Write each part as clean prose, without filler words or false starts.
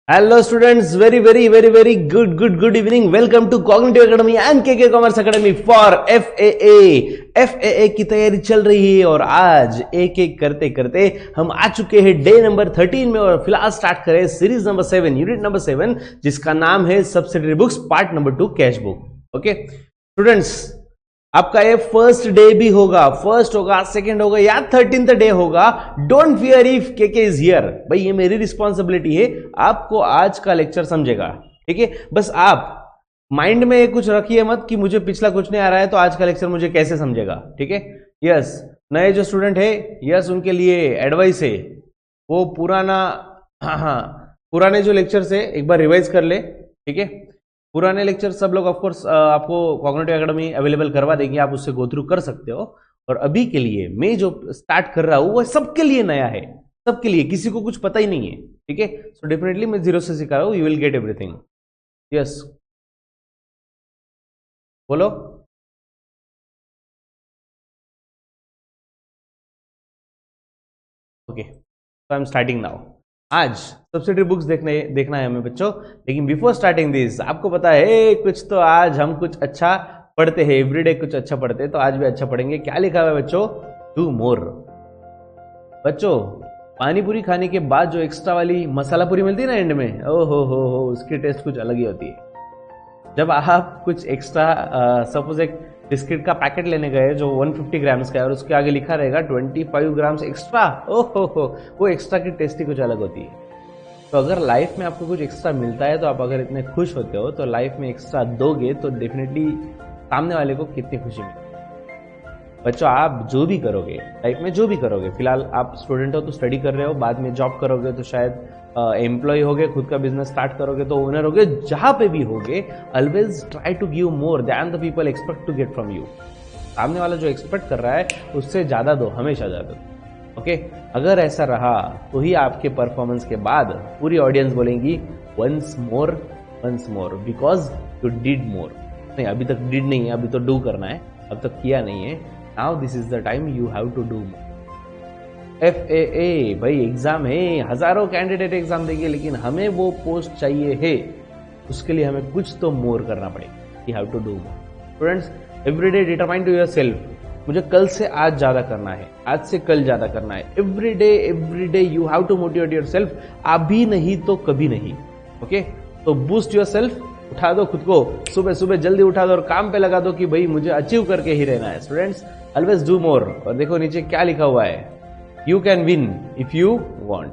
Hello students, very good evening. Welcome to Cognitive Academy and KK Commerce Academy for FAA. FAA की तैयारी चल रही है और आज एक एक करते करते हम आ चुके हैं डे नंबर 13 में और फिलहाल स्टार्ट करें सीरीज नंबर 7, यूनिट नंबर 7, जिसका नाम है subsidiary books part number 2 cash book. Okay students, आपका ये फर्स्ट डे भी होगा, फर्स्ट होगा, सेकंड होगा या 13th डे होगा। Don't fear if KK is here. भाई ये मेरी रिस्पॉन्सिबिलिटी है, आपको आज का लेक्चर समझेगा, ठीक है। बस आप माइंड में कुछ रखिए मत कि मुझे पिछला कुछ नहीं आ रहा है तो आज का लेक्चर मुझे कैसे समझेगा, ठीक है। यस, नए जो स्टूडेंट है, यस, उनके लिए एडवाइस है, वो पुराने जो लेक्चर है एक बार रिवाइज कर ले, ठीक है। पुराने लेक्चर सब लोग ऑफकोर्स आपको कॉग्निटिव एकेडमी अवेलेबल करवा देंगे, आप उससे गो थ्रू कर सकते हो। और अभी के लिए मैं जो स्टार्ट कर रहा हूं वो सबके लिए नया है, सबके लिए, किसी को कुछ पता ही नहीं है, ठीक है। सो डेफिनेटली मैं जीरो से सिखा रहा हूं, you will get everything. Yes, बोलो। Okay, so I am starting now. आज सब्सिडरी बुक्स देखना है हमें बच्चों, लेकिन बिफोर स्टार्टिंग दिस आपको पता है कुछ तो आज हम कुछ अच्छा पढ़ते हैं, एवरीडे कुछ अच्छा पढ़ते हैं, तो आज भी अच्छा पढ़ेंगे। क्या लिखा हुआ है बच्चों? Do more. बच्चों, पानी पूरी खाने के बाद जो एक्स्ट्रा वाली मसाला पूरी मिलती है ना एंड में, ओ हो, उसकी टेस्ट कुछ अलग ही होती है। जब आप कुछ एक्स्ट्रा सपोज एक बिस्किट का पैकेट लेने गए जो 150 ग्राम्स का है और उसके आगे लिखा रहेगा 25 ग्राम्स एक्स्ट्रा, ओहो हो, वो एक्स्ट्रा की टेस्ट ही कुछ अलग होती है। तो अगर लाइफ में आपको कुछ एक्स्ट्रा मिलता है, तो आप अगर इतने खुश होते हो तो लाइफ में एक्स्ट्रा दोगे तो डेफिनेटली सामने वाले को कितनी खुशी मिलेगी। बच्चों, आप जो भी करोगे लाइफ में, जो भी करोगे, फिलहाल आप स्टूडेंट हो तो स्टडी कर रहे हो, बाद में जॉब करोगे तो शायद एम्प्लॉय होगे, खुद का बिजनेस स्टार्ट करोगे तो ओनर होगे, जहां पे भी होगे, always try to give more than the people expect to get from you. सामने वाला जो एक्सपेक्ट कर रहा है उससे ज्यादा दो, हमेशा ज्यादा दो। ओके, अगर ऐसा रहा तो ही आपके परफॉर्मेंस के बाद पूरी ऑडियंस बोलेंगी once more, because you did more. नहीं, अभी तक डिड नहीं है, अभी तो डू करना है, अब तक किया नहीं है। Now this is the time you have to do more. FAA भाई एग्जाम है, हजारों कैंडिडेट एग्जाम देंगे, लेकिन हमें वो पोस्ट चाहिए है, उसके लिए हमें कुछ तो मोर करना पड़ेगा। You have to do more. Students, everyday determine to yourself, मुझे कल से आज ज्यादा करना है, आज से कल ज्यादा करना है। Everyday you have to motivate yourself, अभी नहीं तो कभी नहीं। ओके, तो बूस्ट योरसेल्फ, उठा दो खुद को, सुबह सुबह जल्दी उठा दो और काम पे लगा दो कि भाई मुझे अचीव करके ही रहना है। Students, always do more. और देखो नीचे क्या लिखा हुआ है, you can win if you want.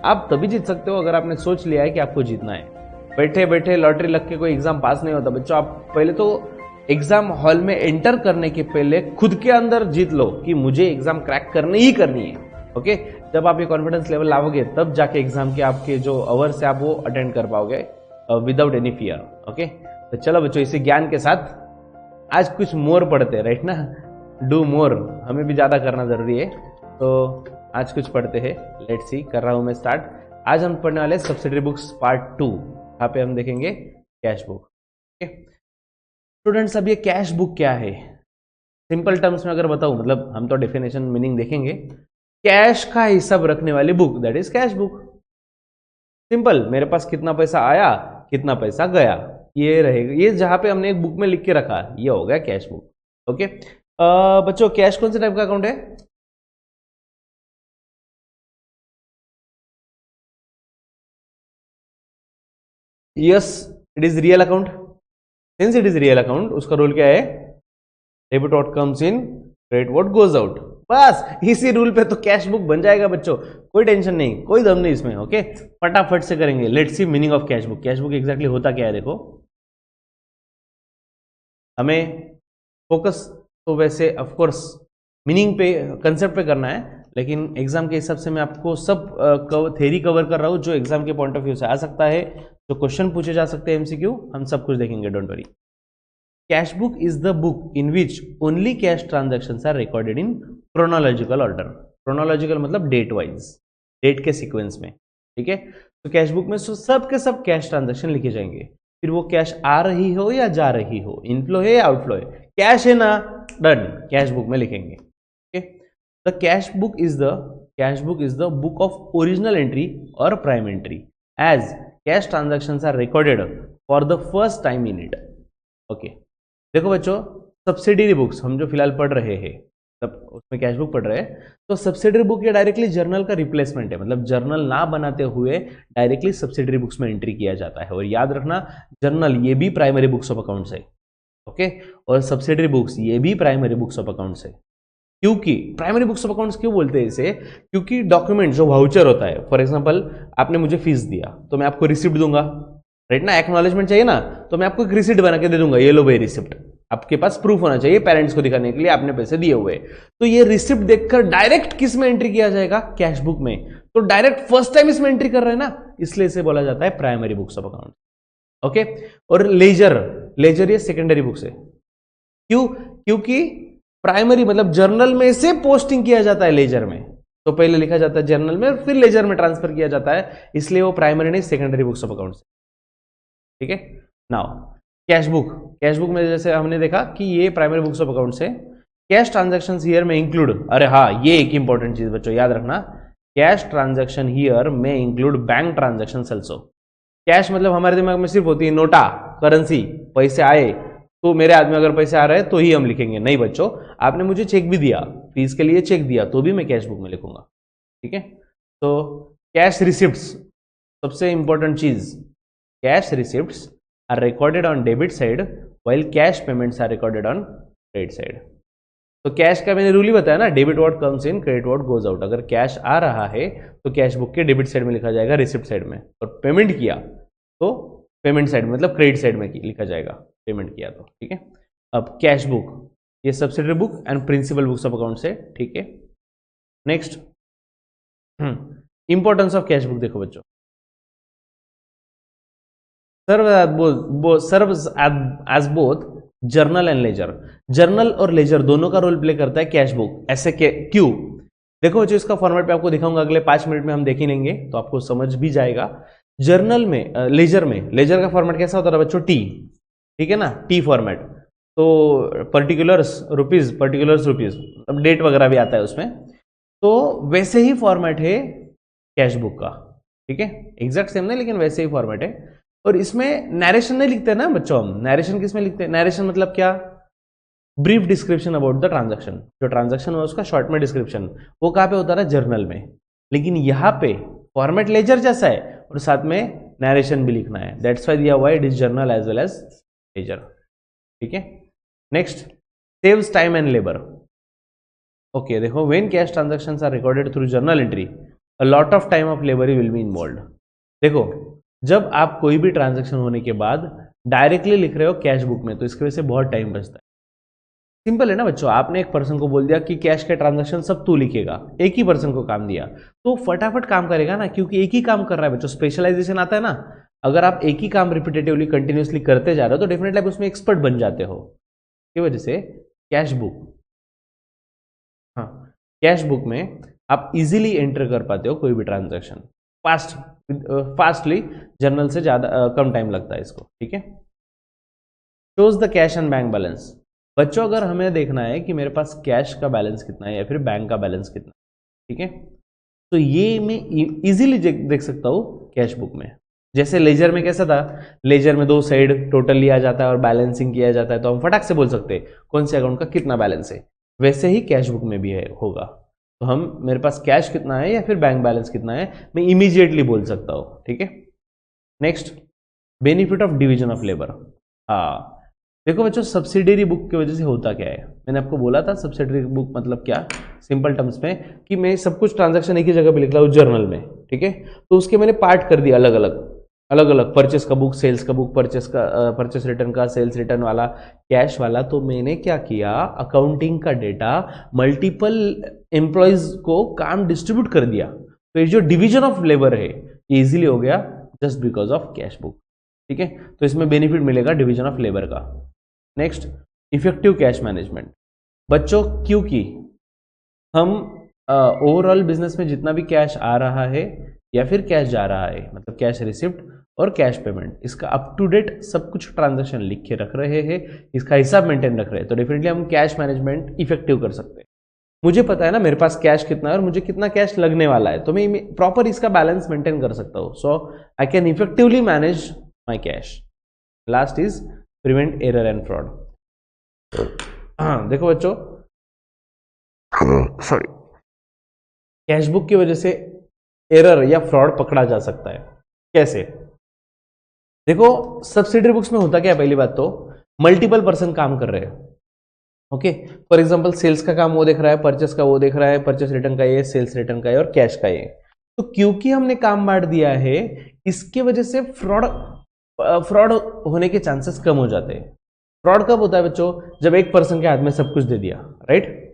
आप तभी जीत सकते हो अगर आपने सोच लिया है कि आपको जीतना है। बैठे बैठे लॉटरी लग के कोई एग्जाम पास नहीं होता बच्चों। आप पहले तो एग्जाम हॉल में एंटर करने के पहले खुद के अंदर जीत लो कि मुझे एग्जाम क्रैक करनी ही करनी है। ओके, जब आप ये कॉन्फिडेंस लेवल लाओगे तब जाके एग्जाम के आपके जो अवर्स है आप वो अटेंड कर पाओगे विदाउट एनी फियर। ओके, तो चलो बच्चों, इसी ज्ञान के साथ आज कुछ मोर पढ़ते हैं, राइट ना। डू मोर, हमें भी ज्यादा करना जरूरी है, तो आज कुछ पढ़ते हैं। लेट्स सी, कर रहा हूं मैं स्टार्ट। आज हम पढ़ने वाले सब्सिडरी बुक्स पार्ट 2, यहाँ पे हम देखेंगे कैश बुक। स्टूडेंट्स, अब ये कैश बुक क्या है? सिंपल टर्म्स में अगर बताऊं, मतलब हम तो डेफिनेशन मीनिंग देखेंगे, कैश का हिसाब रखने वाली book, that is cash book. Simple, मेरे पास कितना पैसा आया, कितना पैसा गया, ये रहेगा। ये जहां पे हमने एक बुक में लिख के रखा, ये हो गया कैश बुक। ओके बच्चों, कैश कौन से टाइप का अकाउंट है? Yes, it is real account. Since it is real account, उसका रूल क्या है? Debit what comes in, credit what goes out. बस इसी रूल पे तो कैश बुक बन जाएगा बच्चों, कोई टेंशन नहीं, कोई दम नहीं इसमें। ओके, फटाफट से करेंगे। Let's see meaning of cash book. Cash book exactly होता क्या है? देखो, हमें फोकस तो वैसे ऑफकोर्स मीनिंग पे, कंसेप्ट पे करना है, लेकिन एग्जाम के हिसाब से मैं आपको सब थेरी कवर कर रहा हूं जो एग्जाम के पॉइंट ऑफ व्यू से आ सकता है, जो क्वेश्चन पूछे जा सकते हैं, MCQ, हम सब कुछ देखेंगे, don't worry. Cash book is the book in which only cash transactions are recorded in chronological order. Chronological मतलब डेट वाइज, डेट के सीक्वेंस में, ठीक है। तो कैश बुक में सब के सब कैश ट्रांजैक्शन लिखे जाएंगे, फिर वो कैश आ रही हो या जा रही हो, इनफ्लो है या आउटफ्लो है, कैश है ना, डन, कैश बुक में लिखेंगे। The cash book is the book of original entry or prime entry, as cash transactions are recorded for the first time in it. Okay, देखो बच्चों, सब्सिडरी बुक्स हम जो फिलहाल पढ़ रहे हैं, तब उसमें कैश बुक पढ़ रहे हैं, तो सब्सिडरी बुक ये डायरेक्टली जर्नल का रिप्लेसमेंट है। मतलब जर्नल ना बनाते हुए डायरेक्टली सब्सिडरी बुक्स में एंट्री किया जाता है। और याद रखना, जर्नल ये भी प्राइमरी बुक्स ऑफ अकाउंट्स है। ओके, और सब्सिडरी बुक्स ये भी प्राइमरी बुक्स ऑफ अकाउंट्स है। क्योंकि प्राइमरी बुक्स ऑफ अकाउंट्स क्यों बोलते हैं इसे? क्योंकि डॉक्यूमेंट जो वाउचर होता है, फॉर एग्जांपल आपने मुझे फीस दिया तो मैं आपको रिसिप्ट दूंगा, राइट ना, एक्नॉलेजमेंट चाहिए ना, तो मैं आपको एक रिसिप्ट बना के दे दूंगा, ये लो भाई रिसिप्ट। आपके पास प्रूफ होना चाहिए पेरेंट्स को दिखाने के लिए आपने पैसे दिए हुए। तो ये रिसिप्ट देखकर डायरेक्ट किस में एंट्री किया जाएगा? कैश बुक में। तो डायरेक्ट फर्स्ट टाइम इसमें एंट्री कर रहे हैं ना, इसलिए इसे बोला जाता है primary books of account. Okay, और लेजर ये सेकेंडरी बुक्स है। क्यों? क्योंकि प्राइमरी मतलब जर्नल में से पोस्टिंग किया जाता है लेजर में, तो पहले लिखा जाता है जर्नल में, फिर लेजर में ट्रांसफर किया जाता है, इसलिए वो प्राइमरी नहीं सेकेंडरी बुक्स ऑफ अकाउंट्स। ठीक है, नाउ कैश बुक में जैसे हमने देखा कि ये प्राइमरी बुक्स ऑफ अकाउंट्स है। कैश ट्रांजैक्शंस हियर में इंक्लूड, अरे हाँ, ये एक इंपॉर्टेंट चीज बच्चों याद रखना, कैश ट्रांजैक्शन हियर में include bank transactions also. Cash मतलब हमारे दिमाग में सिर्फ होती है नोटा, करेंसी, पैसे आए तो मेरे हाथ में अगर पैसे आ रहे हैं तो ही हम लिखेंगे। नहीं बच्चों, आपने मुझे चेक भी दिया, फीस के लिए चेक दिया, तो भी मैं कैश बुक में लिखूंगा। ठीक है, तो कैश रिसिप्ट्स, सबसे इंपॉर्टेंट चीज, cash receipts are recorded on debit side while cash payments are recorded on credit side। तो कैश का मैंने रूल ही बताया ना, debit what comes in, credit what goes out. अगर कैश आ रहा है तो कैश बुक के डेबिट साइड में लिखा जाएगा, रिसिप्ट साइड में, और पेमेंट किया तो पेमेंट साइड मतलब क्रेडिट साइड में लिखा जाएगा, पेमेंट किया तो। ठीक है, अब कैश बुक ये subsidiary book and principal books of account है। ठीक है, next importance of cash book देखो बच्चों, serves as both journal and ledger. Journal और लेजर दोनों का रोल प्ले करता है कैश बुक। ऐसे क्यों? देखो बच्चों, इसका फॉर्मेट पे आपको दिखाऊंगा, अगले 5 मिनट में हम देख ही लेंगे तो आपको समझ भी जाएगा। जर्नल में लेजर का फॉर्मेट कैसा होता है बच्चों? टी। ठीक है ना, टी फॉर्मेट। तो पर्टिकुलर्स रुपीज, अब डेट वगैरह भी आता है उसमें, तो वैसे ही फॉर्मेट है कैश बुक का। ठीक है, एग्जैक्ट सेम नहीं, लेकिन वैसे ही फॉर्मेट है। और इसमें नैरेशन नहीं लिखते ना बच्चों हम, नैरेशन किसमें लिखते हैं? नैरेशन मतलब क्या? Brief description about the transaction, जो ट्रांजैक्शन हुआ उसका शॉर्ट में डिस्क्रिप्शन, वो कहाँ पे होता है? जर्नल में। लेकिन यहाँ पे फॉर्मेट लेजर जैसा है और साथ में नैरेशन भी लिखना है, दैट्स व्हाई दिया हुआ है it is journal as well as ledger. ठीक है, next saves time and labour. Okay, देखो, when cash transactions are recorded through journal entry a lot of time of labour will be involved. देखो, जब आप कोई भी ट्रांजैक्शन होने के बाद डायरेक्टली लिख रहे हो कैश बुक में, तो इसकी वजह से बहुत टाइम बचता है। सिंपल है ना बच्चों, आपने एक पर्सन को बोल दिया कि कैश के ट्रांजैक्शन सब तू लिखेगा, एक ही पर्सन को काम दिया तो फटाफट काम करेगा ना, क्योंकि एक ही काम कर रहा है बच्चों, स्पेशलाइजेशन आता है ना। अगर आप एक ही काम रिपीटेटिवली कंटिन्यूसली करते जा रहे हो तो डेफिनेटली आप उसमें एक्सपर्ट बन जाते हो। की वजह से कैश बुक, हाँ, कैश बुक में आप इजीली एंटर कर पाते हो कोई भी ट्रांजैक्शन, फास्टली। जर्नल से ज्यादा कम टाइम लगता है इसको। ठीक है, shows the cash and bank balance. बच्चों, अगर हमें देखना है कि मेरे पास कैश का बैलेंस कितना है या फिर बैंक का बैलेंस कितना है, ठीक है, तो ये मैं इजीली देख सकता हूँ कैश बुक में। जैसे लेजर में कैसा था, लेजर में 2 साइड टोटल लिया जाता है और बैलेंसिंग किया जाता है, तो हम फटाक से बोल सकते हैं कौन से अकाउंट का कितना बैलेंस है। वैसे ही कैश बुक में भी होगा, तो हम मेरे पास कैश कितना है या फिर बैंक बैलेंस कितना है मैं इमीडिएटली बोल सकता हूँ। ठीक है, next benefit of division of labour. हाँ, देखो बच्चों, सब्सिडरी बुक की वजह से होता क्या है, मैंने आपको बोला था सब्सिडरी बुक मतलब क्या, सिंपल टर्म्स में कि मैं सब कुछ ट्रांजैक्शन एक ही जगह पे लिख रहा हूँ जर्नल में। ठीक है, तो उसके मैंने पार्ट कर दिया अलग अलग, परचेस का बुक, सेल्स का बुक, परचेस रिटर्न का, सेल्स रिटर्न वाला, कैश वाला। तो मैंने क्या किया, अकाउंटिंग का डेटा मल्टीपल एम्प्लॉयज को काम डिस्ट्रीब्यूट कर दिया। तो ये जो डिवीजन ऑफ लेबर है ये इजीली हो गया just because of cash book. ठीक है, तो इसमें बेनिफिट मिलेगा डिवीजन ऑफ लेबर का। Next, effective cash management. बच्चों, क्योंकि हम ओवरऑल बिजनेस में जितना भी कैश आ रहा है या फिर कैश जा रहा है, मतलब कैश रिसिप्ट और कैश पेमेंट, इसका अप टू डेट सब कुछ ट्रांजैक्शन लिख के रख रहे हैं, इसका हिसाब मेंटेन रख रहे हैं, तो डेफिनेटली हम कैश मैनेजमेंट इफेक्टिव कर सकते हैं। मुझे पता है ना मेरे पास कैश कितना है और मुझे कितना कैश लगने वाला है, तो मैं प्रॉपर इसका बैलेंस मेंटेन कर सकता हूँ. So I can effectively manage my cash. Last is prevent error and fraud. देखो बच्चों, सॉरी, कैश बुक की वजह से एरर या फ्रॉड पकड़ा जा सकता है. कैसे? देखो, सब्सिडरी बुक्स में होता क्या है, पहली बात तो मल्टीपल पर्सन काम कर रहे हैं. ओके, फॉर एग्जांपल सेल्स का काम वो देख रहा है, परचेस का वो देख रहा है, परचेस रिटर्न का ये, सेल्स रिटर्न का ये और कैश का ये. तो क्योंकि हमने काम बांट दिया है, इसके वजह से फ्रॉड होने के चांसेस कम हो जाते हैं. फ्रॉड कब होता है बच्चों? जब एक पर्सन के हाथ में सब कुछ दे दिया, राइट?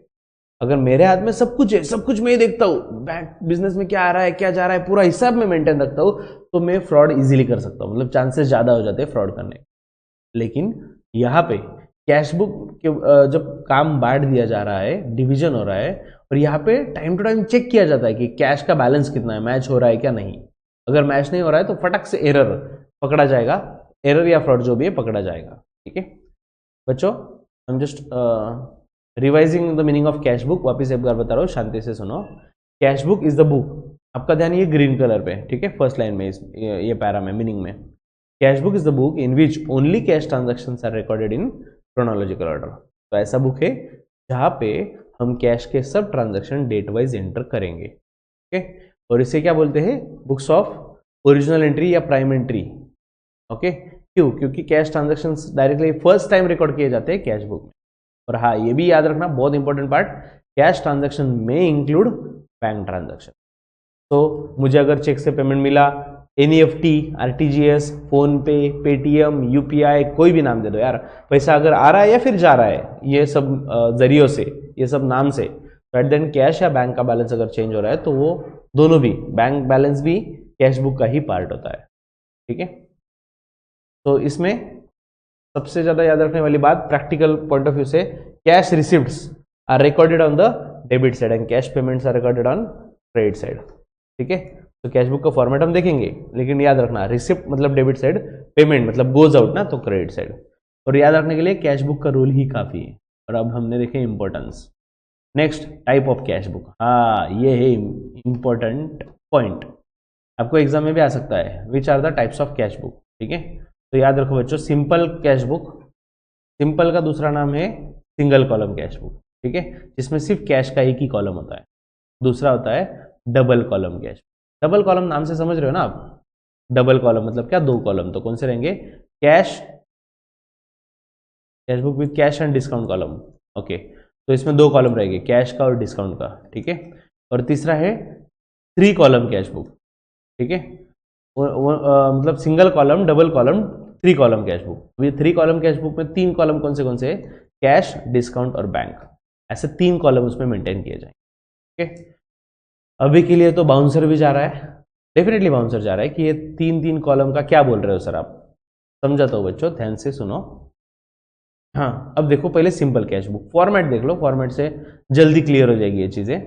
अगर मेरे हाथ में सब कुछ है, सब कुछ मैं ही देखता हूँ, बैंक बिजनेस में क्या आ रहा है, क्या जा रहा है, पूरा हिसाब में मेंटेन रखता हूँ, तो मैं फ्रॉड इजीली कर सकता हूँ. मतलब चांसेस ज्यादा हो जाते हैं फ्रॉड करने. लेकिन यहाँ पे कैश बुक के जब काम बांट दिया जा रहा है, डिवीजन हो रहा है, और यहाँ पे टाइम टू टाइम चेक किया जाता है कि कैश का बैलेंस कितना है, मैच हो रहा है क्या नहीं. अगर मैच नहीं हो रहा है तो फटक से एरर पकड़ा जाएगा, एरर या फ्रॉड जो भी है पकड़ा जाएगा. ठीक है बच्चों, I am just revising the meaning of cash book. वापिस एक बार बता रहा हूँ, शांति से सुनो. Cash book is the book, आपका ध्यान ये ग्रीन कलर पे, ठीक है, फर्स्ट लाइन में, ये पैरा में, मीनिंग में. Cash book is the book in which only cash transactions are recorded in chronological order. तो ऐसा बुक है जहाँ पे हम कैश के सब ट्रांजेक्शन डेट वाइज एंटर करेंगे. ओके, और इसे क्या बोलते हैं? बुक्स ऑफ ओरिजिनल एंट्री या प्राइम एंट्री. ओके, क्यों? क्योंकि cash transactions directly first time record किए जाते हैं कैश बुक में. और हाँ, ये भी याद रखना, बहुत इंपॉर्टेंट पार्ट, कैश ट्रांजेक्शन में इंक्लूड बैंक ट्रांजेक्शन. तो मुझे अगर चेक से पेमेंट मिला, NEFT, RTGS, फोन पे, पेटीएम, UPI, कोई भी नाम दे दो यार, पैसा अगर आ रहा है या फिर जा रहा है, ये सब जरियों से, ये सब नाम से, तो एट देन कैश या बैंक का बैलेंस अगर चेंज हो रहा है तो वो दोनों भी, बैंक बैलेंस भी कैश बुक का ही पार्ट होता है. ठीक है, तो इसमें सबसे ज्यादा याद रखने वाली बात, प्रैक्टिकल पॉइंट ऑफ व्यू से, cash receipts are recorded on the debit side and cash payments are recorded on credit side. ठीक है, तो कैश बुक का फॉर्मेट हम देखेंगे, लेकिन याद रखना, रिसिप्ट मतलब डेबिट साइड, पेमेंट मतलब गोज आउट ना, तो क्रेडिट साइड. और याद रखने के लिए कैश बुक का रूल ही काफी है. और अब हमने देखे importance. Next, type of cash book. हाँ, ये है इंपॉर्टेंट पॉइंट, आपको एग्जाम में भी आ सकता है. Which are the types of cash book. ठीक है, तो याद रखो बच्चों, सिंपल कैश बुक, सिंपल का दूसरा नाम है सिंगल कॉलम कैश बुक. ठीक है, जिसमें सिर्फ कैश का एक ही कॉलम होता है. दूसरा होता है double column cash. Double column नाम से समझ रहे हो ना आप? डबल कॉलम मतलब क्या? दो कॉलम. तो कौन से रहेंगे? Cash book with cash and discount column. Okay, तो इसमें दो कॉलम रहेंगे, कैश का और डिस्काउंट का. ठीक है, और तीसरा है 3 कॉलम कैश बुक. ठीक है, मतलब single column, double column, 3 column cash book. ये 3 कॉलम कैश बुक में 3 कॉलम कौन से? कैश, डिस्काउंट और बैंक. ऐसे 3 कॉलम उसमें मेंटेन किए जाएंगे. ठीक है, अभी के लिए तो बाउंसर भी जा रहा है, डेफिनेटली बाउंसर जा रहा है कि ये 3 कॉलम का क्या बोल रहे हो सर आप? समझाता हूं बच्चों, ध्यान से सुनो. हाँ, अब देखो, पहले सिंपल कैश बुक फॉर्मेट देख लो, फॉर्मेट से जल्दी क्लियर हो जाएगी ये चीजें.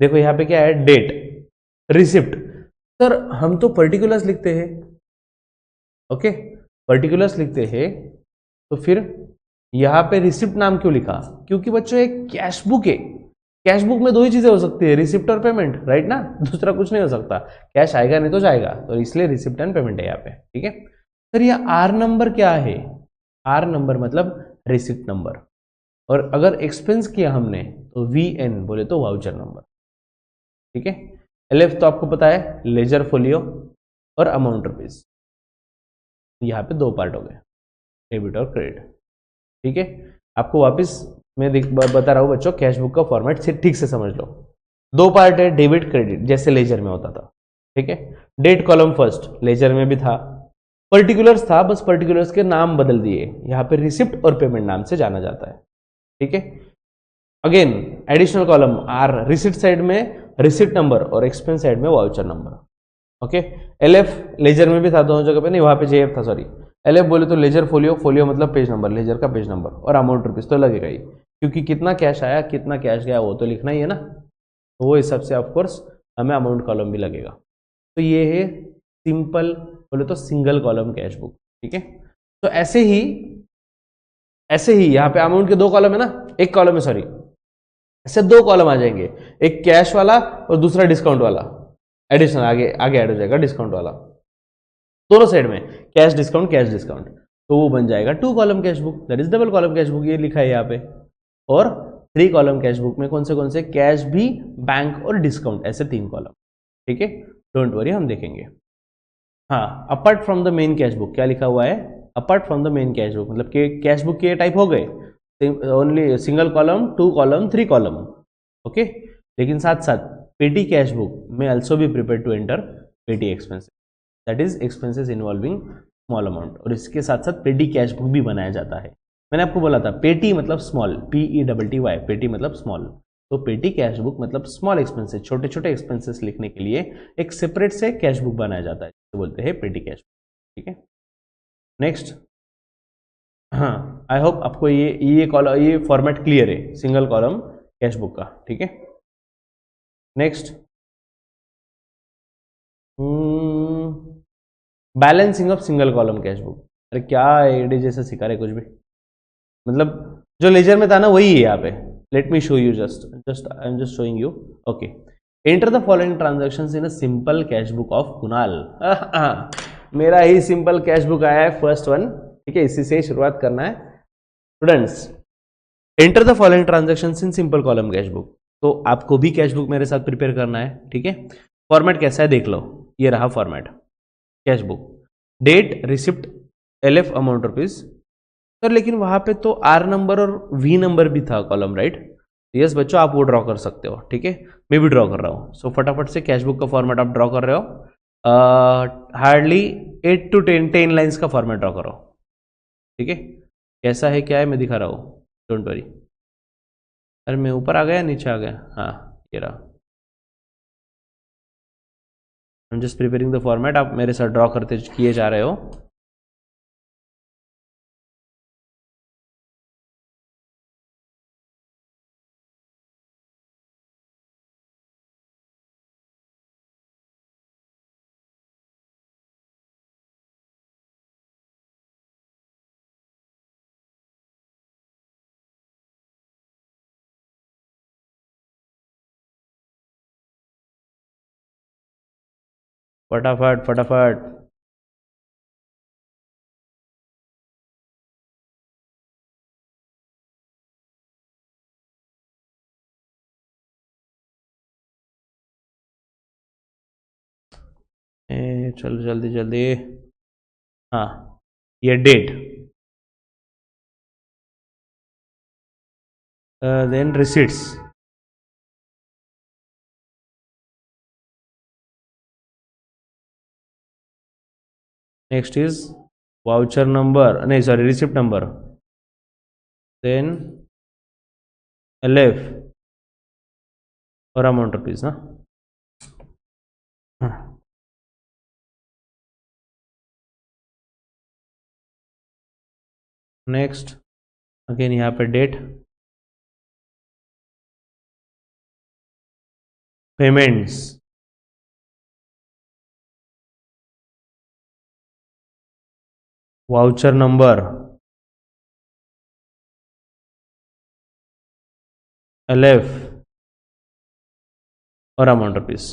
देखो यहाँ पे क्या है? Date, receipt. सर हम तो पर्टिकुलर्स लिखते हैं. ओके, पर्टिकुलर्स लिखते हैं, तो फिर यहाँ पे रिसिप्ट नाम क्यों लिखा? क्योंकि बच्चों एक कैश बुक है. कैश बुक में 2 ही चीजें हो सकती है, रिसिप्ट और पेमेंट, राइट ना? दूसरा कुछ नहीं हो सकता. कैश आएगा नहीं तो जाएगा, तो इसलिए रिसिप्ट एंड पेमेंट है यहाँ पे. ठीक है, सर ये R नंबर क्या है? R नंबर मतलब रिसिप्ट नंबर. और अगर एक्सपेंस किया हमने तो VN बोले तो वाउचर नंबर. ठीक है, LF तो आपको पता है, लेजर फोलियो और अमाउंट रुपीज. यहाँ पे 2 पार्ट हो गए, डेबिट और क्रेडिट. ठीक है, आपको वापस मैं बता रहा हूँ बच्चों, कैश बुक का फॉर्मेट से ठीक से समझ लो. 2 पार्ट है, डेबिट क्रेडिट, जैसे लेजर में होता था. ठीक है, डेट कॉलम फर्स्ट, लेजर में भी था. पर्टिकुलर्स था, बस पर्टिकुलर्स के नाम बदल दिए, यहाँ पे रिसिप्ट और पेमेंट नाम से जाना जाता है. ठीक है, again additional column are, receipt side में रिसिप्ट नंबर और एक्सपेंस साइड में voucher number. Okay, LF ledger में भी था, दोनों जगह पे नहीं, वहां पे JF था, सॉरी. LF बोले तो लेजर फोलियो, फोलियो मतलब पेज नंबर, लेजर का पेज नंबर, और अमाउंट रुपीज तो लगेगा ही, क्योंकि कितना कैश आया, कितना कैश गया, वो तो लिखना ही है ना. तो वो हिसाब से ऑफकोर्स हमें अमाउंट कॉलम भी लगेगा. तो ये है सिंपल बोले तो सिंगल कॉलम कैश बुक. ठीक है, तो ऐसे ही यहाँ पे अमाउंट के 2 कॉलम है ना, एक कॉलम है, सॉरी, ऐसे दो कॉलम आ जाएंगे, एक कैश वाला और दूसरा डिस्काउंट वाला, एडिशनल आगे आगे ऐड हो जाएगा डिस्काउंट वाला, दोनों साइड में कैश डिस्काउंट, तो वो बन जाएगा 2 column cash book, that is double column cash book, ये लिखा है यहाँ पे। और 3 कॉलम कैश बुक में कौन से कैश भी, बैंक और डिस्काउंट, ऐसे 3 कॉलम। ठीक है, डोंट वरी, हम देखेंगे। हाँ, apart from the main cash book क्या लिखा हुआ है, apart from the main cash book, मतलब कि कैश बुक के टाइप हो गए, only single column, 2 column, 3 column, okay. लेकिन साथ साथ पेटी कैश बुक में ऑल्सो भी प्रिपेयर टू एंटर पेटी expenses, that is expenses involving small amount, और इसके साथ साथ पेटी कैश बुक भी बनाया जाता है। मैंने आपको बोला था पेटी मतलब स्मॉल, PETTY, पेटी मतलब स्मॉल, तो पेटी कैश बुक मतलब स्मॉल एक्सपेंसेस, छोटे छोटे एक्सपेंसेस लिखने के लिए एक सेपरेट से कैश बुक बनाया जाता है, तो बोलते हैं पेटी कैश बुक। ठीक है, नेक्स्ट। हाँ, आई होप आपको ये फॉर्मेट क्लियर है सिंगल कॉलम कैश बुक का। ठीक है, next, balancing of single column cash book. अरे क्या एडी जैसा सिखा रहे कुछ भी, मतलब जो लेजर में था ना वही है यहाँ पे। Let me show you, just I am just showing you. Okay, enter the following transactions in a simple cash book of Kunal. मेरा ही सिंपल कैश बुक आया है, फर्स्ट वन। ठीक है, इसी से शुरुआत करना है students. Enter the following transactions in simple column cash book, तो आपको भी कैश बुक मेरे साथ प्रिपेयर करना है। ठीक है, फॉर्मेट कैसा है देख लो, ये रहा format cash book, date, receipt, LF amount rupees. Sir लेकिन वहां पे तो R नंबर और V नंबर भी था कॉलम, राइट? यस बच्चों, आप वो ड्रॉ कर सकते हो। ठीक है, मैं भी ड्रॉ कर रहा हूँ। सो फटाफट से कैश बुक का फॉर्मेट आप ड्रॉ कर रहे हो, हार्डली 8 to 10 लाइन्स का फॉर्मेट ड्रॉ करो। ठीक है, कैसा है क्या है मैं दिखा रहा हूँ, डोंट वरी। अरे मैं ऊपर आ गया, नीचे आ गया, हाँ ये रहा। I am just preparing the format, आप मेरे साथ ड्रॉ करते किए जा रहे हो। फटाफट फटाफट, चलो जल्दी जल्दी। हाँ, ये date, then receipts, next is voucher number, नहीं sorry receipt number, then LF और अमाउंट रुपीज ना। नेक्स्ट अगेन यहाँ पे date, payments, voucher number, LF और अमाउंट रुपीज।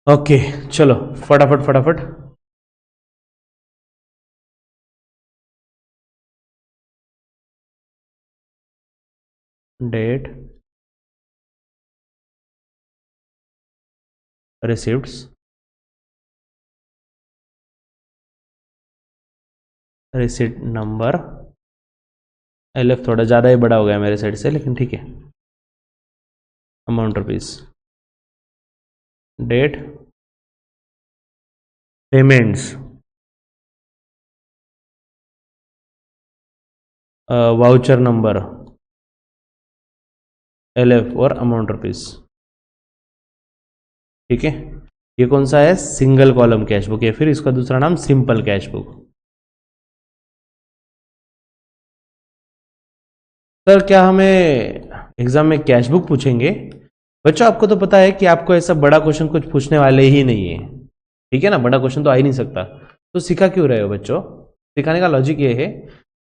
ओके चलो फटाफट फटाफट, date, receipts, receipt number, LF थोड़ा ज़्यादा ही बड़ा हो गया मेरे साइड से लेकिन ठीक है, amount rupees, date, payments, voucher number, LF और अमाउंट रुपीज। ठीक है, ये कौन सा है, सिंगल कॉलम कैश बुक, या फिर इसका दूसरा नाम सिंपल कैश बुक। सर क्या हमें एग्जाम में कैश बुक पूछेंगे? बच्चों आपको तो पता है कि आपको ऐसा बड़ा क्वेश्चन कुछ पूछने वाले ही नहीं है, ठीक है ना, बड़ा क्वेश्चन तो आ ही नहीं सकता, तो सिखा क्यों रहे हो बच्चों? सिखाने का लॉजिक ये है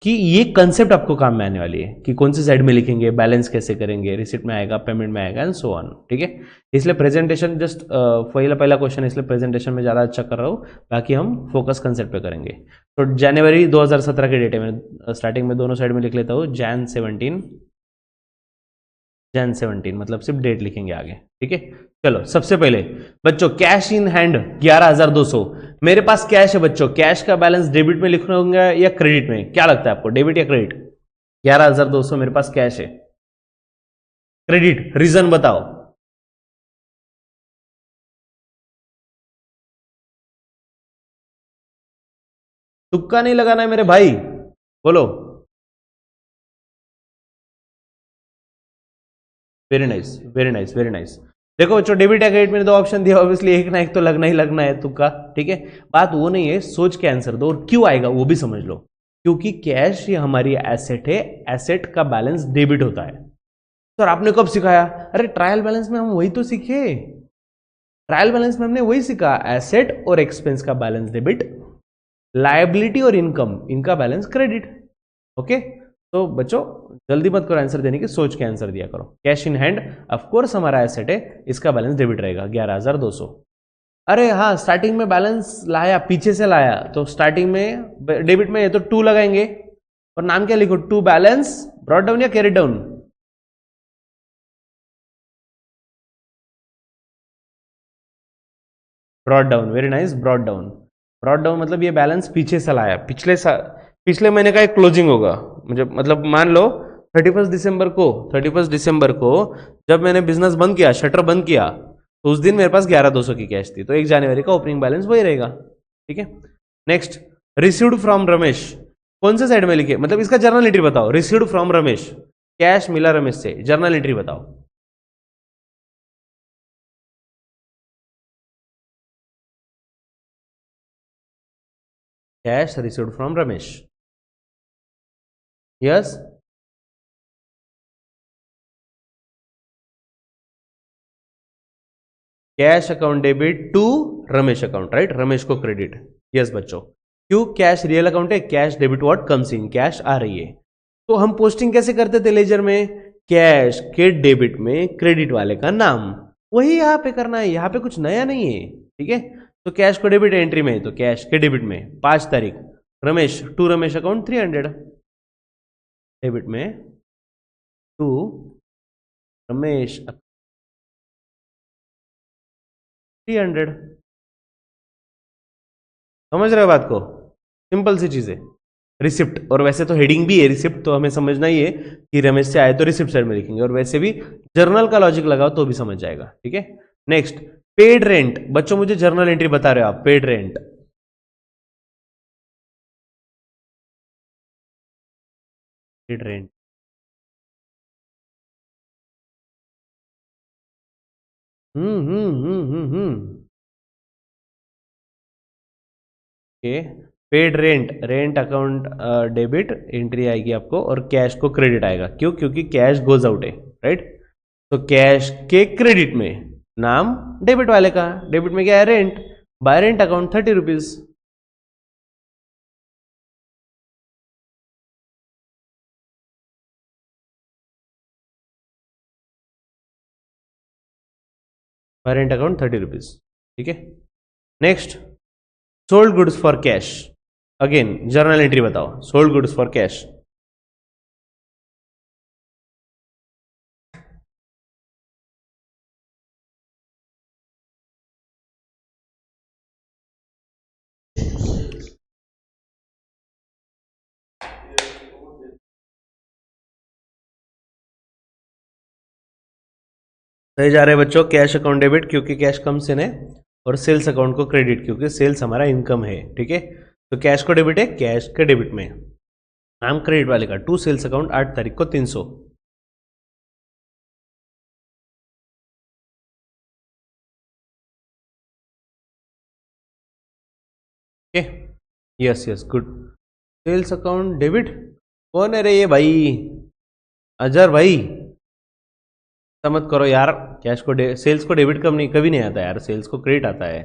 कि ये कंसेप्ट आपको काम में आने वाली है कि कौन सी साइड में लिखेंगे, बैलेंस कैसे करेंगे, रिसिप्ट में आएगा, पेमेंट में आएगा एंड सो ऑन, ठीक है। इसलिए प्रेजेंटेशन जस्ट पहला क्वेश्चन, इसलिए प्रेजेंटेशन में ज़्यादा अच्छा कर रहा हूँ, बाकी हम फोकस कंसेप्ट पे करेंगे। तो जनवरी 2017 के डेट है, मैं स्टार्टिंग में दोनों साइड में लिख लेता हूँ, जैन 17 मतलब सिर्फ डेट लिखेंगे आगे, ठीक है। चलो सबसे पहले बच्चों कैश इन हैंड 11,200, मेरे पास कैश है बच्चों, कैश का बैलेंस डेबिट में लिखना होगा या क्रेडिट में, क्या लगता है आपको, डेबिट या क्रेडिट? 11,200 मेरे पास कैश है, क्रेडिट, रीजन बताओ। तुक्का नहीं लगाना है मेरे भाई, बोलो। Very nice, very nice, very nice. देखो बच्चों डेबिट या क्रेडिट में दो ऑप्शन दिया, ऑब्वियसली एक ना एक तो लगना ही लगना है तुक्का, ठीक है। बात वो नहीं है, सोच के आंसर दो, और क्यों आएगा वो भी समझ लो। क्योंकि कैश ये हमारी एसेट है, एसेट का बैलेंस डेबिट होता है। सर आपने कब सिखाया? अरे ट्रायल बैलेंस में हम वही तो सीखे, ट्रायल बैलेंस में हमने वही सीखा, एसेट और एक्सपेंस का बैलेंस डेबिट, लायबिलिटी और इनकम इनका बैलेंस क्रेडिट, ओके। तो बच्चों जल्दी मत करो आंसर देने की, सोच के आंसर दिया करो। Cash in hand of course हमारा एसेट है, इसका बैलेंस डेबिट रहेगा 11,200। अरे हाँ स्टार्टिंग में बैलेंस लाया, पीछे से लाया, तो स्टार्टिंग में डेबिट में ये तो 2 लगाएंगे, और नाम क्या लिखो, टू बैलेंस ब्रॉट डाउन या carry down? Brought down, very nice, brought down. Brought down मतलब ये बैलेंस पीछे से लाया, पिछले महीने का एक क्लोजिंग होगा, मुझे मतलब मान लो 31 दिसंबर को जब मैंने बिजनेस बंद किया, शटर बंद किया, तो उस दिन मेरे पास 11,200 की कैश थी, तो 1 जनवरी का ओपनिंग बैलेंस वही रहेगा, ठीक है। नेक्स्ट, रिसीव्ड फ्रॉम रमेश, कौन से साइड में लिखे, मतलब इसका जर्नल एंट्री बताओ। रिसीव्ड फ्रॉम रमेश, कैश मिला रमेश से, जर्नल एंट्री बताओ। Cash received from Ramesh, yes. Cash account debit to Ramesh account, right, Ramesh को क्रेडिट, यस बच्चों। क्यों? कैश रियल अकाउंट है, cash debit what comes in, cash आ रही है। तो हम पोस्टिंग कैसे करते थे लेजर में? कैश के डेबिट में क्रेडिट वाले का नाम, वही यहां पे करना है, यहां पे कुछ नया नहीं है, ठीक है। तो कैश को डेबिट एंट्री में, तो कैश के डेबिट में 5 तारीख Ramesh, to Ramesh account 300, debit में टू रमेश 300, समझ रहे हो बात को? सिंपल सी चीज है। रिसिप्ट, और वैसे तो हेडिंग भी है रिसिप्ट, तो हमें समझना ही है कि रमेश से आए तो रिसिप्ट साइड में लिखेंगे, और वैसे भी जर्नल का लॉजिक लगाओ तो भी समझ जाएगा, ठीक है। नेक्स्ट, पेड रेंट, बच्चों मुझे जर्नल एंट्री बता रहे हो आप, paid rent, paid rent, okay. Paid rent, rent account debit entry आएगी आपको, और कैश को क्रेडिट आएगा, क्यों? क्योंकि कैश गोज आउट है, राइट। तो कैश के क्रेडिट में नाम डेबिट वाले का, डेबिट में क्या है, rent, bye rent account 30 rupees, bye rent account 30 rupees, ठीक है। Next, sold goods for cash, again journal entry बताओ, सोल्ड गुड्स फॉर कैश। सही जा रहे हैं बच्चों, कैश अकाउंट डेबिट क्योंकि कैश कम से है, और सेल्स अकाउंट को क्रेडिट क्योंकि सेल्स हमारा इनकम है, ठीक है। तो कैश को डेबिट है, कैश के डेबिट में नाम क्रेडिट वाले का, टू सेल्स अकाउंट 8 तारीख को 300, okay, yes yes good. Sales account debit, कौन है रे ये भाई? अजहर भाई ऐसा मत करो यार। कैश को सेल्स को डेबिट कब नहीं, कभी नहीं आता यार, सेल्स को क्रेडिट आता है।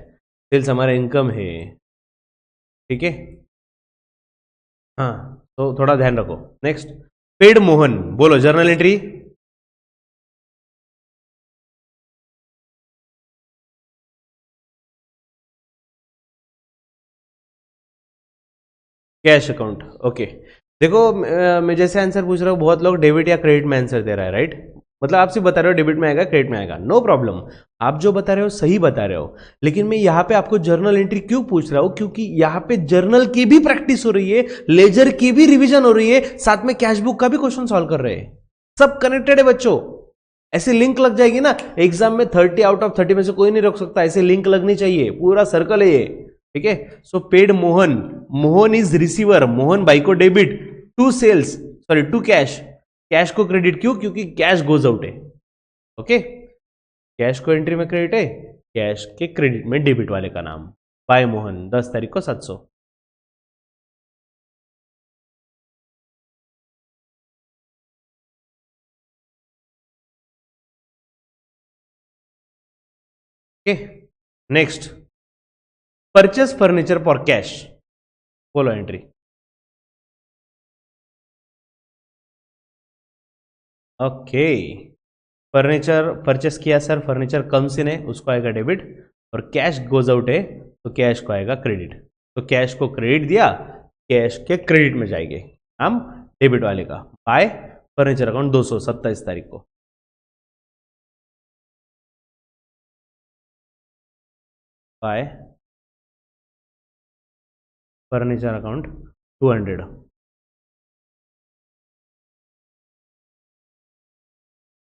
सेल्स हमारा इनकम है। ठीक है। हाँ, तो थोड़ा ध्यान रखो। नेक्स्ट, पेड मोहन, बोलो journal entry. Cash account, okay. देखो मैं जैसे आंसर पूछ रहा हूँ, बहुत लोग डेबिट या क्रेडिट में आंसर दे रहा है, राइट। मतलब आप सिर्फ बता रहे हो डेबिट में आएगा क्रेडिट में आएगा, नो प्रॉब्लम। आप जो बता रहे हो सही बता रहे हो। लेकिन मैं यहाँ पे आपको जर्नल एंट्री क्यों पूछ रहा हूँ, क्योंकि यहाँ पे जर्नल की भी प्रैक्टिस हो रही है, लेजर की भी रिविजन हो रही है, साथ में कैश बुक का भी क्वेश्चन सॉल्व कर रहे हैं। सब कनेक्टेड है बच्चों। ऐसे लिंक लग जाएगी ना एग्जाम में, 30 आउट ऑफ 30 में से कोई नहीं रोक सकता, ऐसे लिंक लगनी चाहिए, पूरा सर्कल है ये। ठीक है। So paid Mohan, Mohan is receiver, Mohan भाई को debit, to sales, sorry to cash, cash को क्रेडिट, क्यों, क्योंकि कैश गोज आउट है। ओके। कैश को एंट्री में क्रेडिट है, कैश के क्रेडिट में डेबिट वाले का नाम, बाय मोहन 10 तारीख को 700। Okay. Next, purchase furniture for cash, बोलो एंट्री। ओके। फर्नीचर परचेस किया सर, फर्नीचर कम्स इन है, उसको आएगा डेबिट, और कैश गोज आउट है तो कैश को आएगा क्रेडिट। तो कैश को क्रेडिट दिया, कैश के क्रेडिट में जाएंगे हम, डेबिट वाले का बाय फर्नीचर अकाउंट 200 27 तारीख को, bye furniture account 200।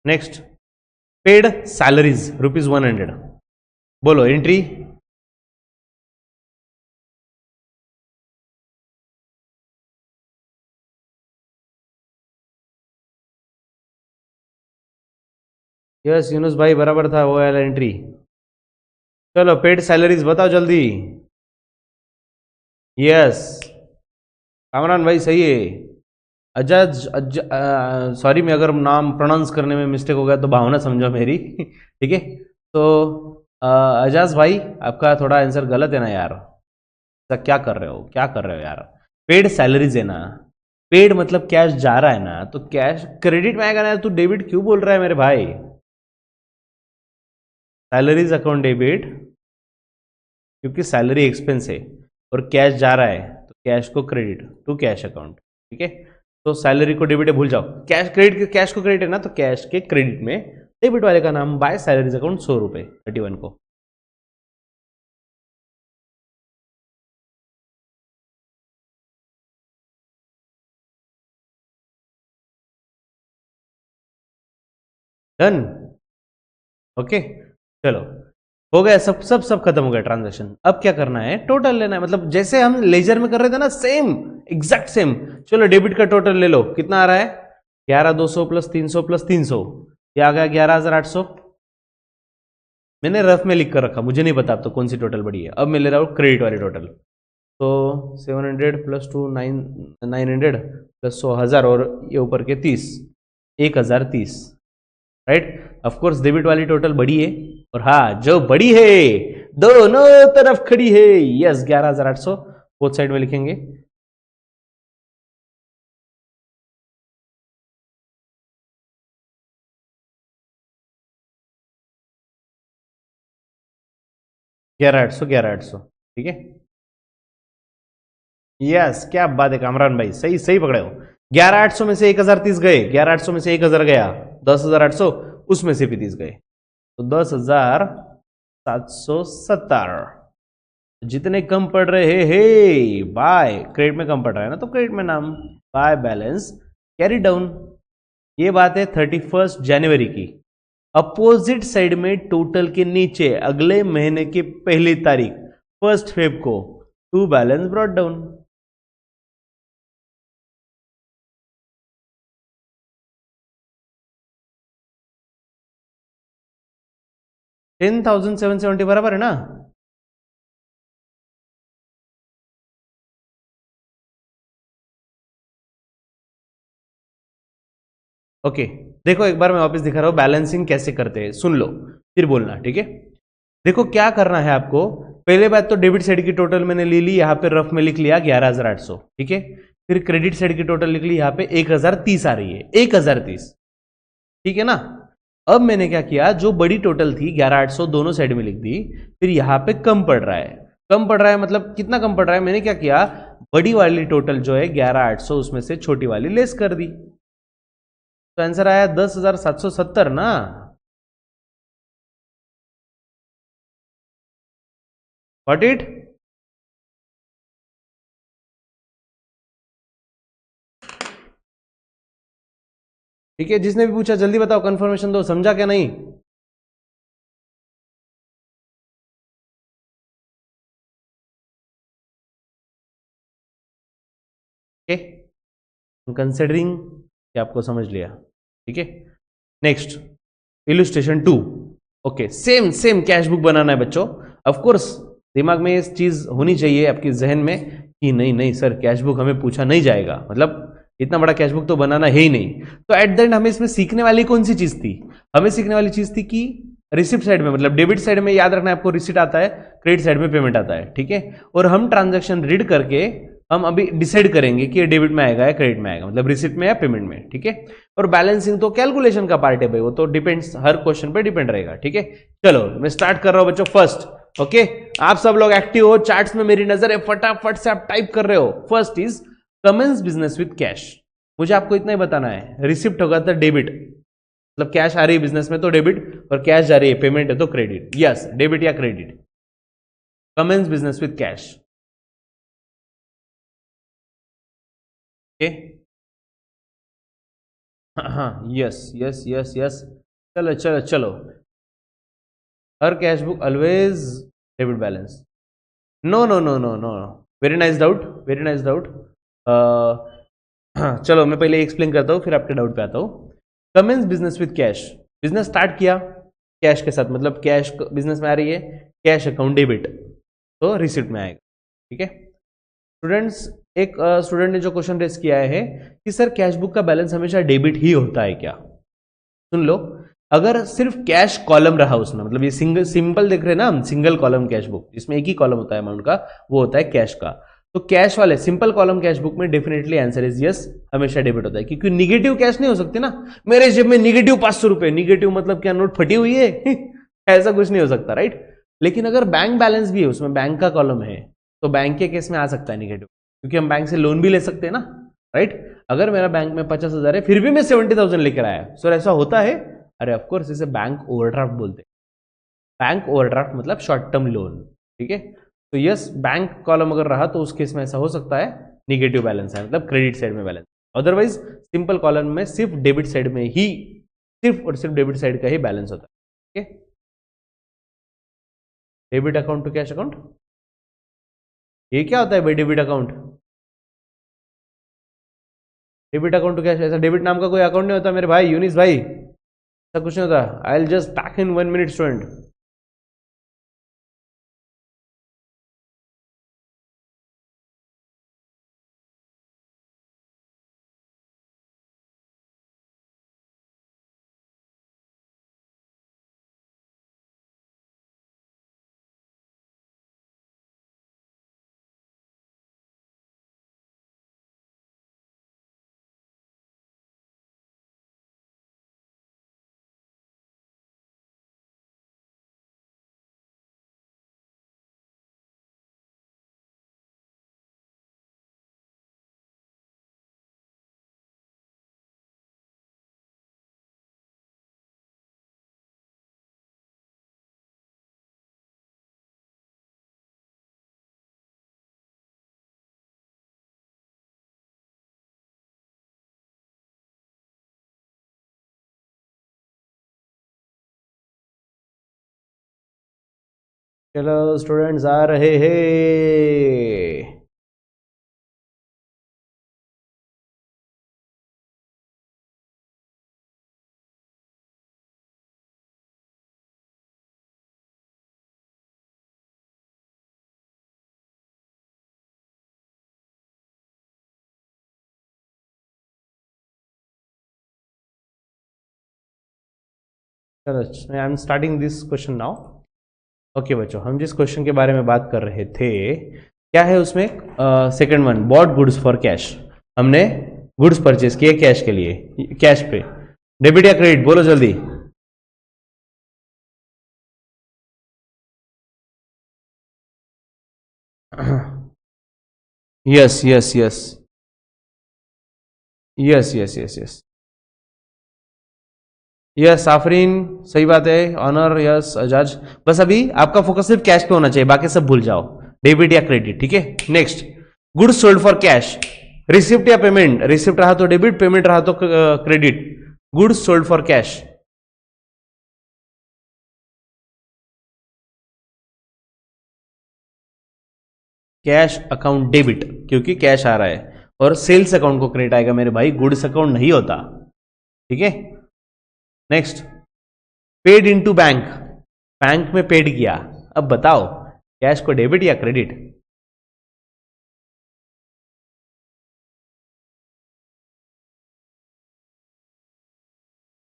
Next, paid salaries ₹100, बोलो एंट्री। यस यूनुस भाई बराबर था वो वाला एंट्री। चलो पेड सैलरीज बताओ जल्दी। यस, कामरान भाई सही है। अजज सॉरी, मैं अगर नाम प्रोनाउंस करने में मिस्टेक हो गया तो भावना समझो मेरी। ठीक है। तो अजाज भाई आपका थोड़ा आंसर गलत है ना यार। ऐसा क्या कर रहे हो, क्या कर रहे हो यार। पेड सैलरीज है ना, पेड मतलब कैश जा रहा है ना, तो कैश क्रेडिट में आएगा ना, तू डेबिट क्यों बोल रहा है मेरे भाई। सैलरीज अकाउंट डेबिट, क्योंकि सैलरी एक्सपेंस है और कैश जा रहा है, तो कैश को क्रेडिट टू कैश अकाउंट। ठीक है। तो सैलरी को डेबिट है भूल जाओ, कैश क्रेडिट, कैश को क्रेडिट है ना, तो कैश के क्रेडिट में डेबिट वाले का नाम बाय सैलरीज अकाउंट 100 रुपए 31 को। डन। ओके। चलो, हो गया, सब खत्म हो गया ट्रांजेक्शन। अब क्या करना है, टोटल लेना है, मतलब जैसे हम लेजर में कर रहे थे ना, सेम, एग्जैक्ट सेम। चलो डेबिट का टोटल ले लो, कितना आ रहा है, 11,200 प्लस 300 ये आ गया 11,800। मैंने रफ में लिख कर रखा, मुझे नहीं पता अब तो कौन सी टोटल बड़ी है। अब मैं ले रहा हूँ क्रेडिट वाली टोटल। तो 700 प्लस 2 900 प्लस 100 और ये ऊपर के 30, 1,030, राइट। ऑफकोर्स डेबिट वाली टोटल बड़ी है, और हाँ जो बड़ी है दोनों तरफ खड़ी है, यस 11,800 बोथ साइड में लिखेंगे। ग्यारह आठ सौ, 11,800, ठीक है। यस, क्या बात है कामरान भाई, सही सही पकड़े हो। 11,800 में से 1,030 गए, 11,800 में से 1,000 गया, 10,800 उसमें से भी 30 गए, तो 10,770। जितने कम पड़ रहे हैं बाय क्रेडिट में कम पड़ रहा है ना, तो क्रेडिट में नाम बाय बैलेंस कैरी डाउन। ये बात है 31 जनवरी की। अपोजिट साइड में टोटल के नीचे अगले महीने की पहली तारीख 1 फेब को टू बैलेंस ब्रॉट डाउन। 10,770 बराबर है ना। ओके, देखो एक बार मैं वापस दिखा रहा हूं बैलेंसिंग कैसे करते हैं, सुन लो फिर बोलना, ठीक है। देखो क्या करना है आपको, पहले बात तो डेबिट साइड की टोटल मैंने ले ली, यहां पे रफ में लिख लिया 11,800, ठीक है। फिर क्रेडिट साइड की टोटल लिख ली, यहां पे 1,030 आ रही है, 1,030, ठीक है ना। अब मैंने क्या किया, जो बड़ी टोटल थी 11,800 दोनों साइड में लिख दी, फिर यहां पे कम पड़ रहा है, कम पड़ रहा है मतलब कितना कम पड़ रहा है, मैंने क्या किया, बड़ी वाली टोटल जो है 11,800 उसमें से छोटी वाली लेस कर दी, तो आंसर आया 10,770 ना। व्हाट इट, ठीक है, जिसने भी पूछा जल्दी बताओ, कंफर्मेशन दो, समझा क्या नहीं। ओके, कंसिडरिंग कि आपको समझ लिया, ठीक है। Next illustration 2। Okay, same same cash book बनाना है बच्चों, ऑफ कोर्स दिमाग में इस चीज होनी चाहिए आपके जहन में कि नहीं नहीं सर कैश बुक हमें पूछा नहीं जाएगा, मतलब इतना बड़ा कैश बुक तो बनाना है ही नहीं। तो एट द एंड हमें इसमें सीखने वाली कौन सी चीज थी, हमें सीखने वाली चीज थी कि रिसिप्ट साइड में, मतलब डेबिट साइड में याद रखना है आपको रिसिप्ट आता है, क्रेडिट साइड में पेमेंट आता है, ठीक है। और हम ट्रांजैक्शन रीड करके हम अभी डिसाइड करेंगे कि ये डेबिट में आएगा या क्रेडिट में आएगा, मतलब रिसिप्ट में या पेमेंट में, ठीक है। और बैलेंसिंग तो कैलकुलेशन का पार्ट है भाई, वो तो डिपेंड्स, हर क्वेश्चन पे डिपेंड रहेगा, ठीक है। चलो मैं स्टार्ट कर रहा हूं बच्चों फर्स्ट। ओके, आप सब लोग एक्टिव हो, चार्ट्स में मेरी नजर है, फटाफट से आप टाइप कर रहे हो। First is commences business with cash, मुझे आपको इतना ही बताना है, रिसिप्ट होगा तो डेबिट, मतलब कैश आ रही है बिजनेस में तो डेबिट, और कैश जा रही है पेमेंट है तो क्रेडिट, यस डेबिट या credit, commence business with cash, okay. हाँ, यस यस यस यस, चलो चलो चलो, हर cash book always debit balance, no no no no no, very nice doubt, very nice doubt. चलो मैं पहले एक्सप्लेन करता हूँ फिर आपके डाउट पे आता हूँ। Commences business with cash, business start किया कैश के साथ, मतलब कैश बिजनेस में आ रही है, कैश अकाउंट डेबिट, तो रिसिप्ट में आएगा, ठीक है। स्टूडेंट्स, एक स्टूडेंट ने जो क्वेश्चन रेस किया है कि सर कैश बुक का बैलेंस हमेशा डेबिट ही होता है क्या, सुन लो, अगर सिर्फ कैश कॉलम रहा उसमें, मतलब ये सिंगल सिंपल देख रहे हैं ना हम, सिंगल कॉलम कैश बुक जिसमें एक ही कॉलम होता है अमाउंट का, वो होता है कैश का, तो कैश वाले सिंपल कॉलम कैश बुक में डेफिनेटली आंसर इज यस, हमेशा डेबिट होता है, क्योंकि निगेटिव कैश नहीं हो सकती ना, मेरे जेब में निगेटिव 500 रुपए, निगेटिव मतलब क्या नोट फटी हुई है ऐसा कुछ नहीं हो सकता, राइट। लेकिन अगर बैंक बैलेंस भी है उसमें, बैंक का कॉलम है, तो बैंक के केस में आ सकता है निगेटिव, क्योंकि हम बैंक से लोन भी ले सकते हैं ना, राइट। अगर मेरा बैंक में 50,000 है फिर भी मैं 70,000 लेकर आया, सर ऐसा होता है, अरे ऑफकोर्स इसे बैंक ओवरड्राफ्ट बोलते हैं, बैंक ओवरड्राफ्ट मतलब शॉर्ट टर्म लोन, ठीक है। तो यस बैंक कॉलम अगर रहा तो उस केस में ऐसा हो सकता है, निगेटिव बैलेंस है, मतलब क्रेडिट साइड में बैलेंस, अदरवाइज सिंपल कॉलम में सिर्फ डेबिट साइड में ही, सिर्फ और सिर्फ डेबिट साइड का ही बैलेंस होता है, ठीक है। Debit account to cash account, ये क्या होता है भाई debit account, debit account to cash, ऐसा डेबिट नाम का कोई अकाउंट नहीं होता मेरे भाई यूनिस भाई, ऐसा कुछ नहीं होता, I will just pack in 1 minute student. चलो स्टूडेंट्स आ रहे हैं, चलो आई am starting this question now. Okay बच्चों, हम जिस क्वेश्चन के बारे में बात कर रहे थे, क्या है उसमें? Second one, bought goods for cash. हमने गुड्स परचेज किए कैश के लिए, कैश पे। डेबिट या क्रेडिट, बोलो जल्दी। Yes yes yes yes yes yes yes yes Afreen, सही बात है। Honour, yes Ajaz. बस अभी आपका फोकस सिर्फ कैश पे होना चाहिए, बाकी सब भूल जाओ, डेबिट या क्रेडिट, ठीक है। Next, goods sold for cash. Receipt या पेमेंट? रिसिप्ट रहा तो डेबिट, पेमेंट रहा तो credit. Goods sold for cash, cash account debit, क्योंकि कैश आ रहा है, और सेल्स अकाउंट को क्रेडिट आएगा मेरे भाई, गुड्स अकाउंट नहीं होता, ठीक है। Next, paid into bank, bank में पेड किया। अब बताओ, कैश को डेबिट या क्रेडिट?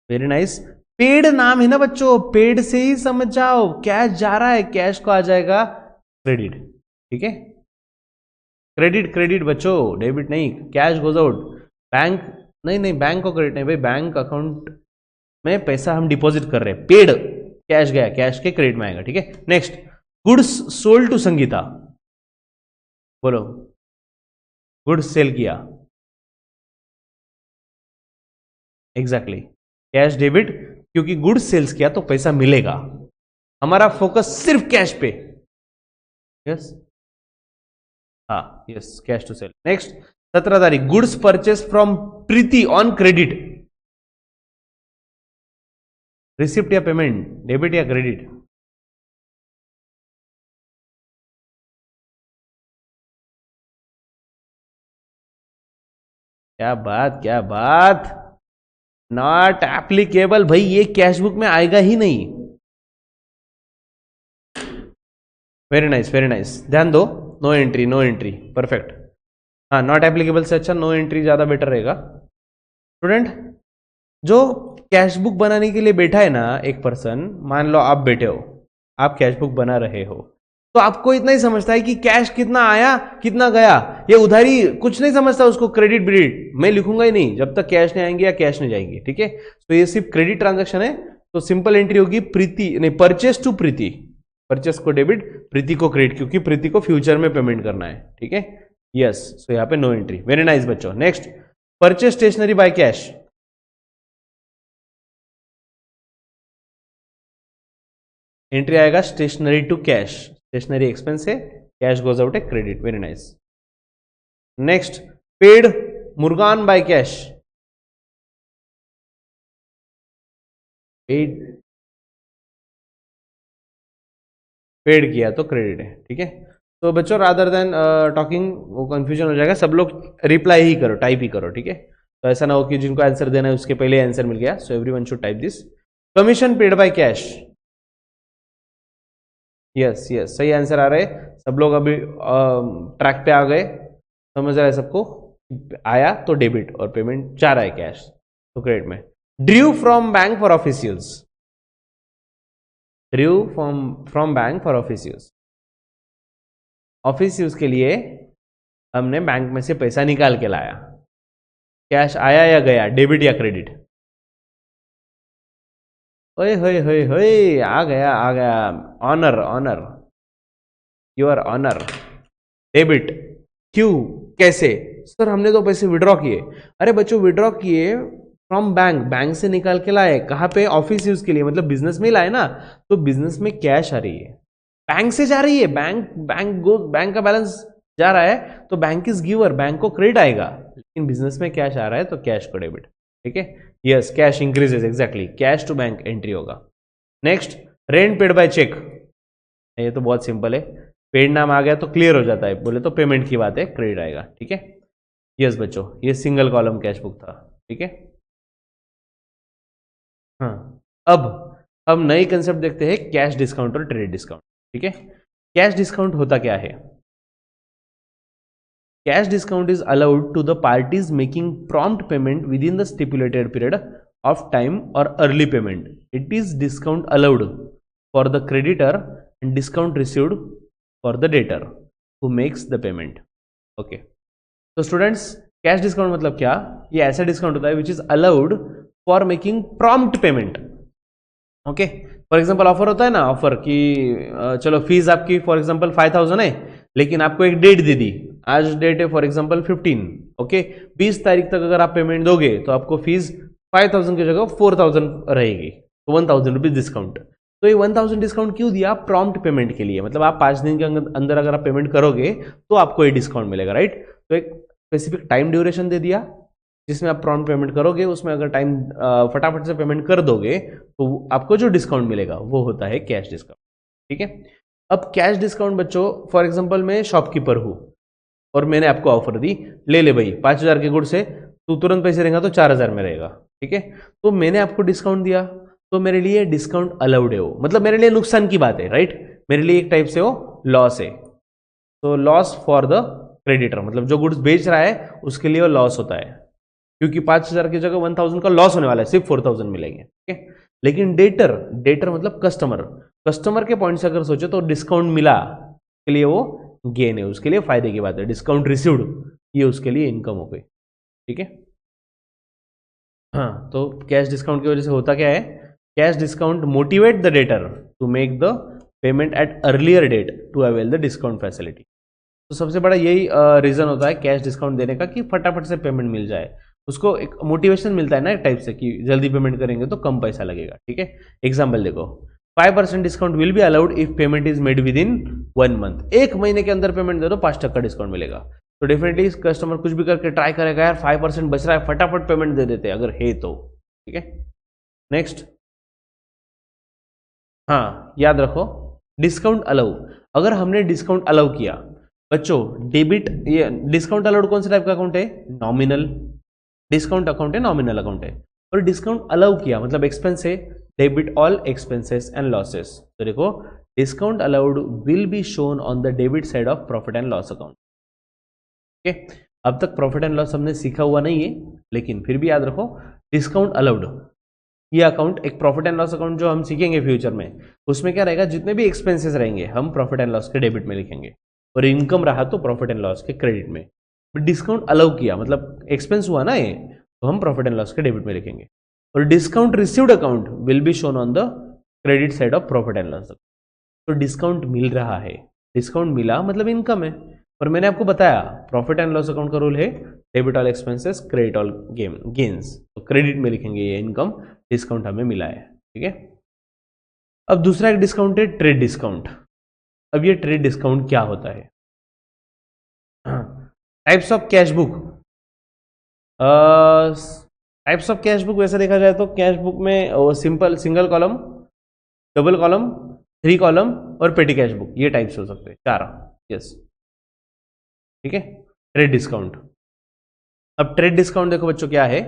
Very nice. पेड नाम है ना बच्चों, पेड से ही समझ जाओ, कैश जा रहा है, कैश को आ जाएगा क्रेडिट, ठीक है। क्रेडिट क्रेडिट बच्चों, डेबिट नहीं, कैश गोज आउट। बैंक नहीं नहीं, बैंक को क्रेडिट नहीं भाई, बैंक अकाउंट में पैसा हम डिपॉजिट कर रहे हैं, पेड कैश गया, कैश के क्रेडिट में आएगा, ठीक है। Next, goods sold to Sangeeta, बोलो। गुड्स सेल किया, एग्जैक्टली, कैश डेबिट, क्योंकि गुड्स सेल्स किया तो पैसा मिलेगा। हमारा फोकस सिर्फ कैश पे, यस हाँ yes, cash to sale. Next, 17 तारीख, goods purchase from Preeti on credit. Receipt या पेमेंट, डेबिट या क्रेडिट? क्या बात, क्या बात, नॉट एप्लीकेबल भाई, ये कैश बुक में आएगा ही नहीं। वेरी नाइस वेरी नाइस, ध्यान दो, no entry no entry, perfect. हाँ, नॉट एप्लीकेबल से अच्छा नो एंट्री ज्यादा बेटर रहेगा। स्टूडेंट, जो कैश बुक बनाने के लिए बैठा है ना एक पर्सन, मान लो आप बैठे हो, आप कैश बुक बना रहे हो, तो आपको इतना ही समझता है कि कैश कितना आया कितना गया, ये उधारी कुछ नहीं समझता उसको, क्रेडिट ब्रेडिट मैं लिखूंगा ही नहीं जब तक कैश नहीं आएंगे या कैश नहीं जाएंगे, ठीक है। तो ये सिर्फ क्रेडिट ट्रांजैक्शन है, तो सिंपल एंट्री होगी प्रीति, नहीं, परचेस टू प्रीति, परचेस को डेबिट, प्रीति को क्रेडिट, क्योंकि प्रीति को फ्यूचर में पेमेंट करना है, ठीक है। यस, सो यहाँ पे नो एंट्री। वेरी नाइस बच्चों। Next, purchase stationery by cash, entry आएगा stationery to cash, stationery expense है, कैश गोज आउट है credit. Very nice. Next, paid Murugan by cash, paid, paid किया तो क्रेडिट है, ठीक है। तो बच्चों, रादर देन टॉकिंग, वो कंफ्यूजन हो जाएगा, सब लोग रिप्लाई ही करो, टाइप ही करो, ठीक है। तो ऐसा ना हो कि जिनको आंसर देना है उसके पहले आंसर मिल गया। So everyone should type this. Commission paid by cash, yes yes, सही आंसर आ रहे, सब लोग अभी ट्रैक पे आ गए, समझ रहा है सबको, आया तो डेबिट और पेमेंट जा रहा है कैश तो क्रेडिट में। Drew from bank for office use, Drew from bank for office use, office use के लिए हमने बैंक में से पैसा निकाल के लाया, कैश आया या गया, डेबिट या क्रेडिट? ओए होए होए होए, आ गया आ गया, honour honour, your honour, debit. क्यों, कैसे? सर हमने तो पैसे विड्रॉ किए। अरे बच्चों, विड्रॉ किए फ्रॉम बैंक, बैंक से निकाल के लाए, कहाँ पे? ऑफिस यूज के लिए, मतलब बिजनेस में लाए ना, तो बिजनेस में कैश आ रही है, बैंक से जा रही है, बैंक का बैलेंस जा रहा है, तो बैंक इज गिवर, बैंक को क्रेडिट आएगा, लेकिन बिजनेस में कैश आ रहा है तो कैश को डेबिट, ठीक है। Yes, cash increases, exactly, cash to bank entry होगा। Next, rent paid by cheque, ये तो बहुत सिंपल है, पेड नाम आ गया तो क्लियर हो जाता है, बोले तो पेमेंट की बात है, क्रेडिट आएगा, ठीक है। यस बच्चों, ये सिंगल कॉलम कैश बुक था, ठीक है। हाँ, अब नई कंसेप्ट देखते हैं, कैश डिस्काउंट और ट्रेड डिस्काउंट, ठीक है। कैश डिस्काउंट होता क्या है? Cash discount is allowed to the parties making prompt payment within the stipulated period of time और early payment, it is discount allowed for the creditor and discount received for the debtor who makes the payment. Okay, तो students cash discount मतलब क्या? ये ऐसा discount होता है which is allowed for making prompt payment. Okay, for example offer होता है ना, ऑफर कि चलो फीस आपकी फॉर एग्जांपल 5000 है, लेकिन आपको एक डेट दे दी, आज डेट है फॉर एग्जांपल 15, ओके, 20 तारीख तक अगर आप पेमेंट दोगे तो आपको फीस 5000 की जगह 4000 रहेगी, तो 1000 रुपीज डिस्काउंट। तो ये 1000 डिस्काउंट क्यों दिया? प्रॉम्प्ट पेमेंट के लिए, मतलब आप 5 दिन के अंदर अगर आप पेमेंट करोगे तो आपको ये डिस्काउंट मिलेगा, राइट? तो एक स्पेसिफिक टाइम ड्यूरेशन दे दिया जिसमें आप प्रॉम्प्ट पेमेंट करोगे, उसमें अगर टाइम फटाफट से पेमेंट कर दोगे तो आपको जो डिस्काउंट मिलेगा वो होता है कैश डिस्काउंट। ठीक है, अब कैश डिस्काउंट बच्चों, फॉर एग्जांपल मैं शॉपकीपर हूं और मैंने आपको ऑफर दी, ले ले भाई 5000 के गुड़ से तू तुरंत पैसे रहेगा तो 4000 में रहेगा। ठीक है, तो मैंने आपको डिस्काउंट दिया, तो मेरे लिए डिस्काउंट अलाउड है, वो मतलब मेरे लिए नुकसान की बात है, राइट? मेरे लिए एक टाइप से वो लॉस है। तो लॉस फॉर द क्रेडिटर, मतलब जो गुड्स बेच रहा है उसके लिए वो लॉस होता है, क्योंकि 5000 की जगह 1000 का लॉस होने वाला है, सिर्फ 4000 मिलेंगे। ठीक है, लेकिन डेटर मतलब कस्टमर के पॉइंट से अगर सोचे तो डिस्काउंट मिला के लिए वो गेन है, उसके लिए फायदे की बात है। डिस्काउंट रिसीव्ड ये उसके लिए इनकम हो गई। ठीक है, हाँ, तो कैश डिस्काउंट की वजह से होता क्या है? Cash discount motivate the debtor to make the payment at earlier date to avail the discount facility. तो सबसे बड़ा यही रीजन होता है कैश डिस्काउंट देने का कि फटाफट से पेमेंट मिल जाए, उसको एक मोटिवेशन मिलता है ना एक टाइप से कि जल्दी पेमेंट करेंगे तो कम पैसा लगेगा। ठीक है, एग्जाम्पल देखो, 5% discount will be allowed if payment is made with in 1 month. 1 महीने के अंदर पेमेंट दे दो 5% डिस्काउंट मिलेगा। तो डेफिनेटली कस्टमर कुछ भी करके ट्राई करेगा, यार 5% बच रहा है, फटाफट पेमेंट दे देते अगर है तो। ठीक है, नेक्स्ट, हाँ याद रखो, डिस्काउंट अलाउ, अगर हमने डिस्काउंट अलाउ किया बच्चों, डेबिट, ये डिस्काउंट अलाउड कौन से टाइप का अकाउंट है? नॉमिनल डिस्काउंट अकाउंट है, नॉमिनल अकाउंट है। और डिस्काउंट अलाउ किया मतलब एक्सपेंस है, debit all expenses and losses. तो देखो, discount allowed will be shown on the debit side of profit and loss account. ठीक है, अब तक प्रॉफिट एंड लॉस हमने सीखा हुआ नहीं है, लेकिन फिर भी याद रखो, डिस्काउंट अलाउड ये अकाउंट, एक प्रॉफिट एंड लॉस अकाउंट जो हम सीखेंगे फ्यूचर में, उसमें क्या रहेगा, जितने भी एक्सपेंसेस रहेंगे हम प्रॉफिट एंड लॉस के डेबिट में लिखेंगे, और इनकम रहा तो प्रॉफिट एंड लॉस के क्रेडिट में। डिस्काउंट अलाउ किया मतलब एक्सपेंस हुआ ना ये, तो हम प्रॉफिट एंड लॉस के डेबिट में लिखेंगे। और discount received account will be shown on the credit side of profit and loss. तो डिस्काउंट मिल रहा है, डिस्काउंट मिला मतलब इनकम है। और मैंने आपको बताया प्रॉफिट एंड लॉस अकाउंट का रूल है debit all expenses credit all gains, तो क्रेडिट में लिखेंगे ये इनकम, डिस्काउंट हमें मिला है। ठीक है, अब दूसरा एक डिस्काउंट है ट्रेड डिस्काउंट। अब ये ट्रेड डिस्काउंट क्या होता है? Types of cash book, types of cash book वैसे देखा जाए तो कैश बुक में simple single column, double column, 3 column और पेटी कैश बुक, ये टाइप्स हो सकते हैं 4। यस, ठीक है, ट्रेड डिस्काउंट। अब ट्रेड डिस्काउंट देखो बच्चों क्या है,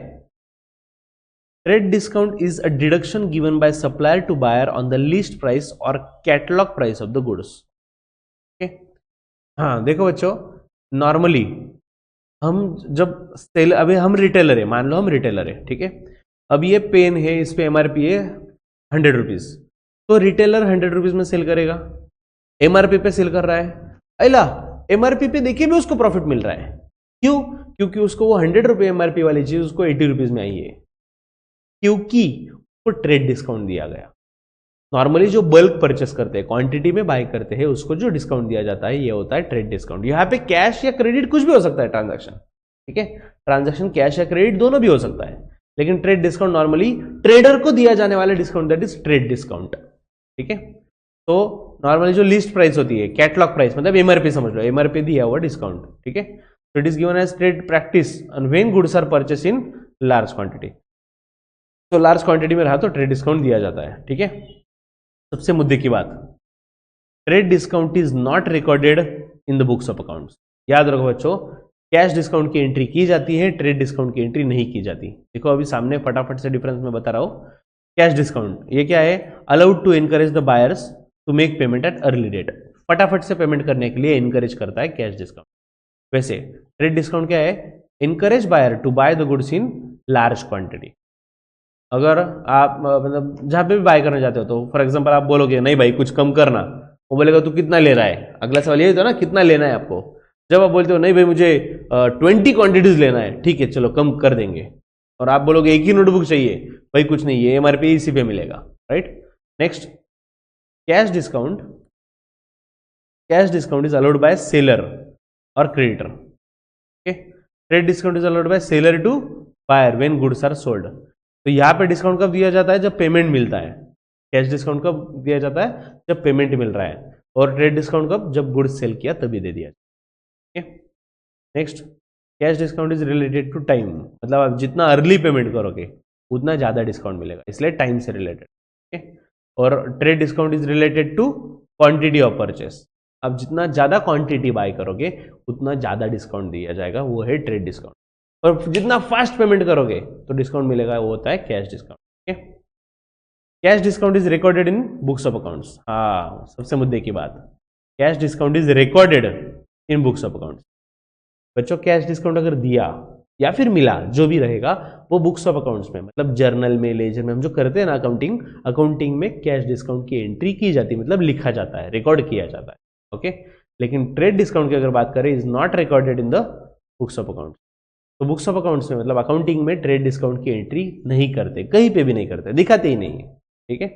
trade discount is a deduction given by supplier to buyer on the list price और catalogue price of the goods. ठीक है, हाँ देखो बच्चों, नॉर्मली हम जब सेल, अभी हम रिटेलर है, मान लो हम रिटेलर है, ठीक है, अब ये पेन है, इस पे एमआरपी है 100 रुपीज, तो रिटेलर 100 रुपीज में सेल करेगा, एमआरपी पे सेल कर रहा है, अला एमआरपी पे देखिए भी उसको प्रॉफिट मिल रहा है। क्यों? क्योंकि उसको वो 100 रुपये एमआरपी वाली चीज उसको 80 रुपीज में आई है, क्योंकि उसको ट्रेड डिस्काउंट दिया गया। नॉर्मली जो बल्क परचेस करते हैं, क्वांटिटी में बाय करते हैं, उसको जो डिस्काउंट दिया जाता है ये होता है ट्रेड डिस्काउंट। यहाँ पे कैश या क्रेडिट कुछ भी हो सकता है ट्रांजैक्शन, ठीक है, ट्रांजैक्शन कैश या क्रेडिट दोनों भी हो सकता है, लेकिन ट्रेड डिस्काउंट नॉर्मली ट्रेडर को दिया जाने वाला discount, that is trade discount. ठीक है, तो नॉर्मली जो लिस्ट प्राइस होती है, कैटलॉग प्राइस मतलब एमआरपी समझ लो, एमआरपी दिया हुआ डिस्काउंट। ठीक है, तो it is given as trade practice and when goods are purchase in large quantity. तो लार्ज क्वांटिटी में रहा तो ट्रेड डिस्काउंट दिया जाता है। ठीक है, सबसे मुद्दे की बात, trade discount is not recorded in the books of accounts. याद रखो बच्चों, कैश डिस्काउंट की एंट्री की जाती है, ट्रेड डिस्काउंट की एंट्री नहीं की जाती। देखो अभी सामने फटाफट से डिफरेंस में बता रहा हूं। कैश डिस्काउंट ये क्या है? Allowed to encourage the buyers to make payment at early date, फटाफट से पेमेंट करने के लिए एनकरेज करता है कैश डिस्काउंट। वैसे ट्रेड डिस्काउंट क्या है? Encourage buyer to buy the goods in large quantity. अगर आप मतलब जहाँ पे भी बाय करने जाते हो तो फॉर एग्जांपल आप बोलोगे नहीं भाई कुछ कम करना, वो बोलेगा तू कितना ले रहा है, अगला सवाल यही होता है ना कितना लेना है आपको। जब आप बोलते हो नहीं भाई मुझे 20 क्वांटिटीज लेना है, ठीक है चलो कम कर देंगे, और आप बोलोगे एक ही नोटबुक चाहिए, भाई कुछ नहीं ये एमआरपी इसी पे मिलेगा, right. Next, cash discount. Cash discount is allowed by seller और creditor, okay. Trade discount is allowed by seller to buyer when goods are sold. तो यहाँ पे डिस्काउंट कब दिया जाता है, जब पेमेंट मिलता है। कैश डिस्काउंट कब दिया जाता है, जब पेमेंट मिल रहा है। और ट्रेड डिस्काउंट कब, जब गुड्स सेल किया तभी दे दिया जाता है। Next, cash discount is related to time, मतलब आप जितना अर्ली पेमेंट करोगे उतना ज्यादा डिस्काउंट मिलेगा, इसलिए टाइम से रिलेटेड, ओके। और trade discount is related to quantity of purchase, आप जितना ज्यादा क्वांटिटी बाय करोगे उतना ज्यादा डिस्काउंट दिया जाएगा, वो है ट्रेड डिस्काउंट। और जितना फास्ट पेमेंट करोगे तो डिस्काउंट मिलेगा, वो होता है cash discount, okay. Cash discount is recorded in books of accounts, हाँ सबसे मुद्दे की बात, cash discount is recorded in books of accounts. बच्चों कैश डिस्काउंट अगर दिया या फिर मिला, जो भी रहेगा वो बुक्स ऑफ अकाउंट्स में, मतलब जर्नल में, लेजर में हम जो करते हैं ना अकाउंटिंग, अकाउंटिंग में कैश डिस्काउंट की एंट्री की जाती है, मतलब लिखा जाता है, रिकॉर्ड किया जाता है, ओके। लेकिन ट्रेड डिस्काउंट की अगर बात करें, is not recorded in the books of accounts. तो बुक्स ऑफ अकाउंट्स में मतलब अकाउंटिंग में ट्रेड डिस्काउंट की एंट्री नहीं करते, कहीं पे भी नहीं करते, दिखाते ही नहीं है, ठीक है।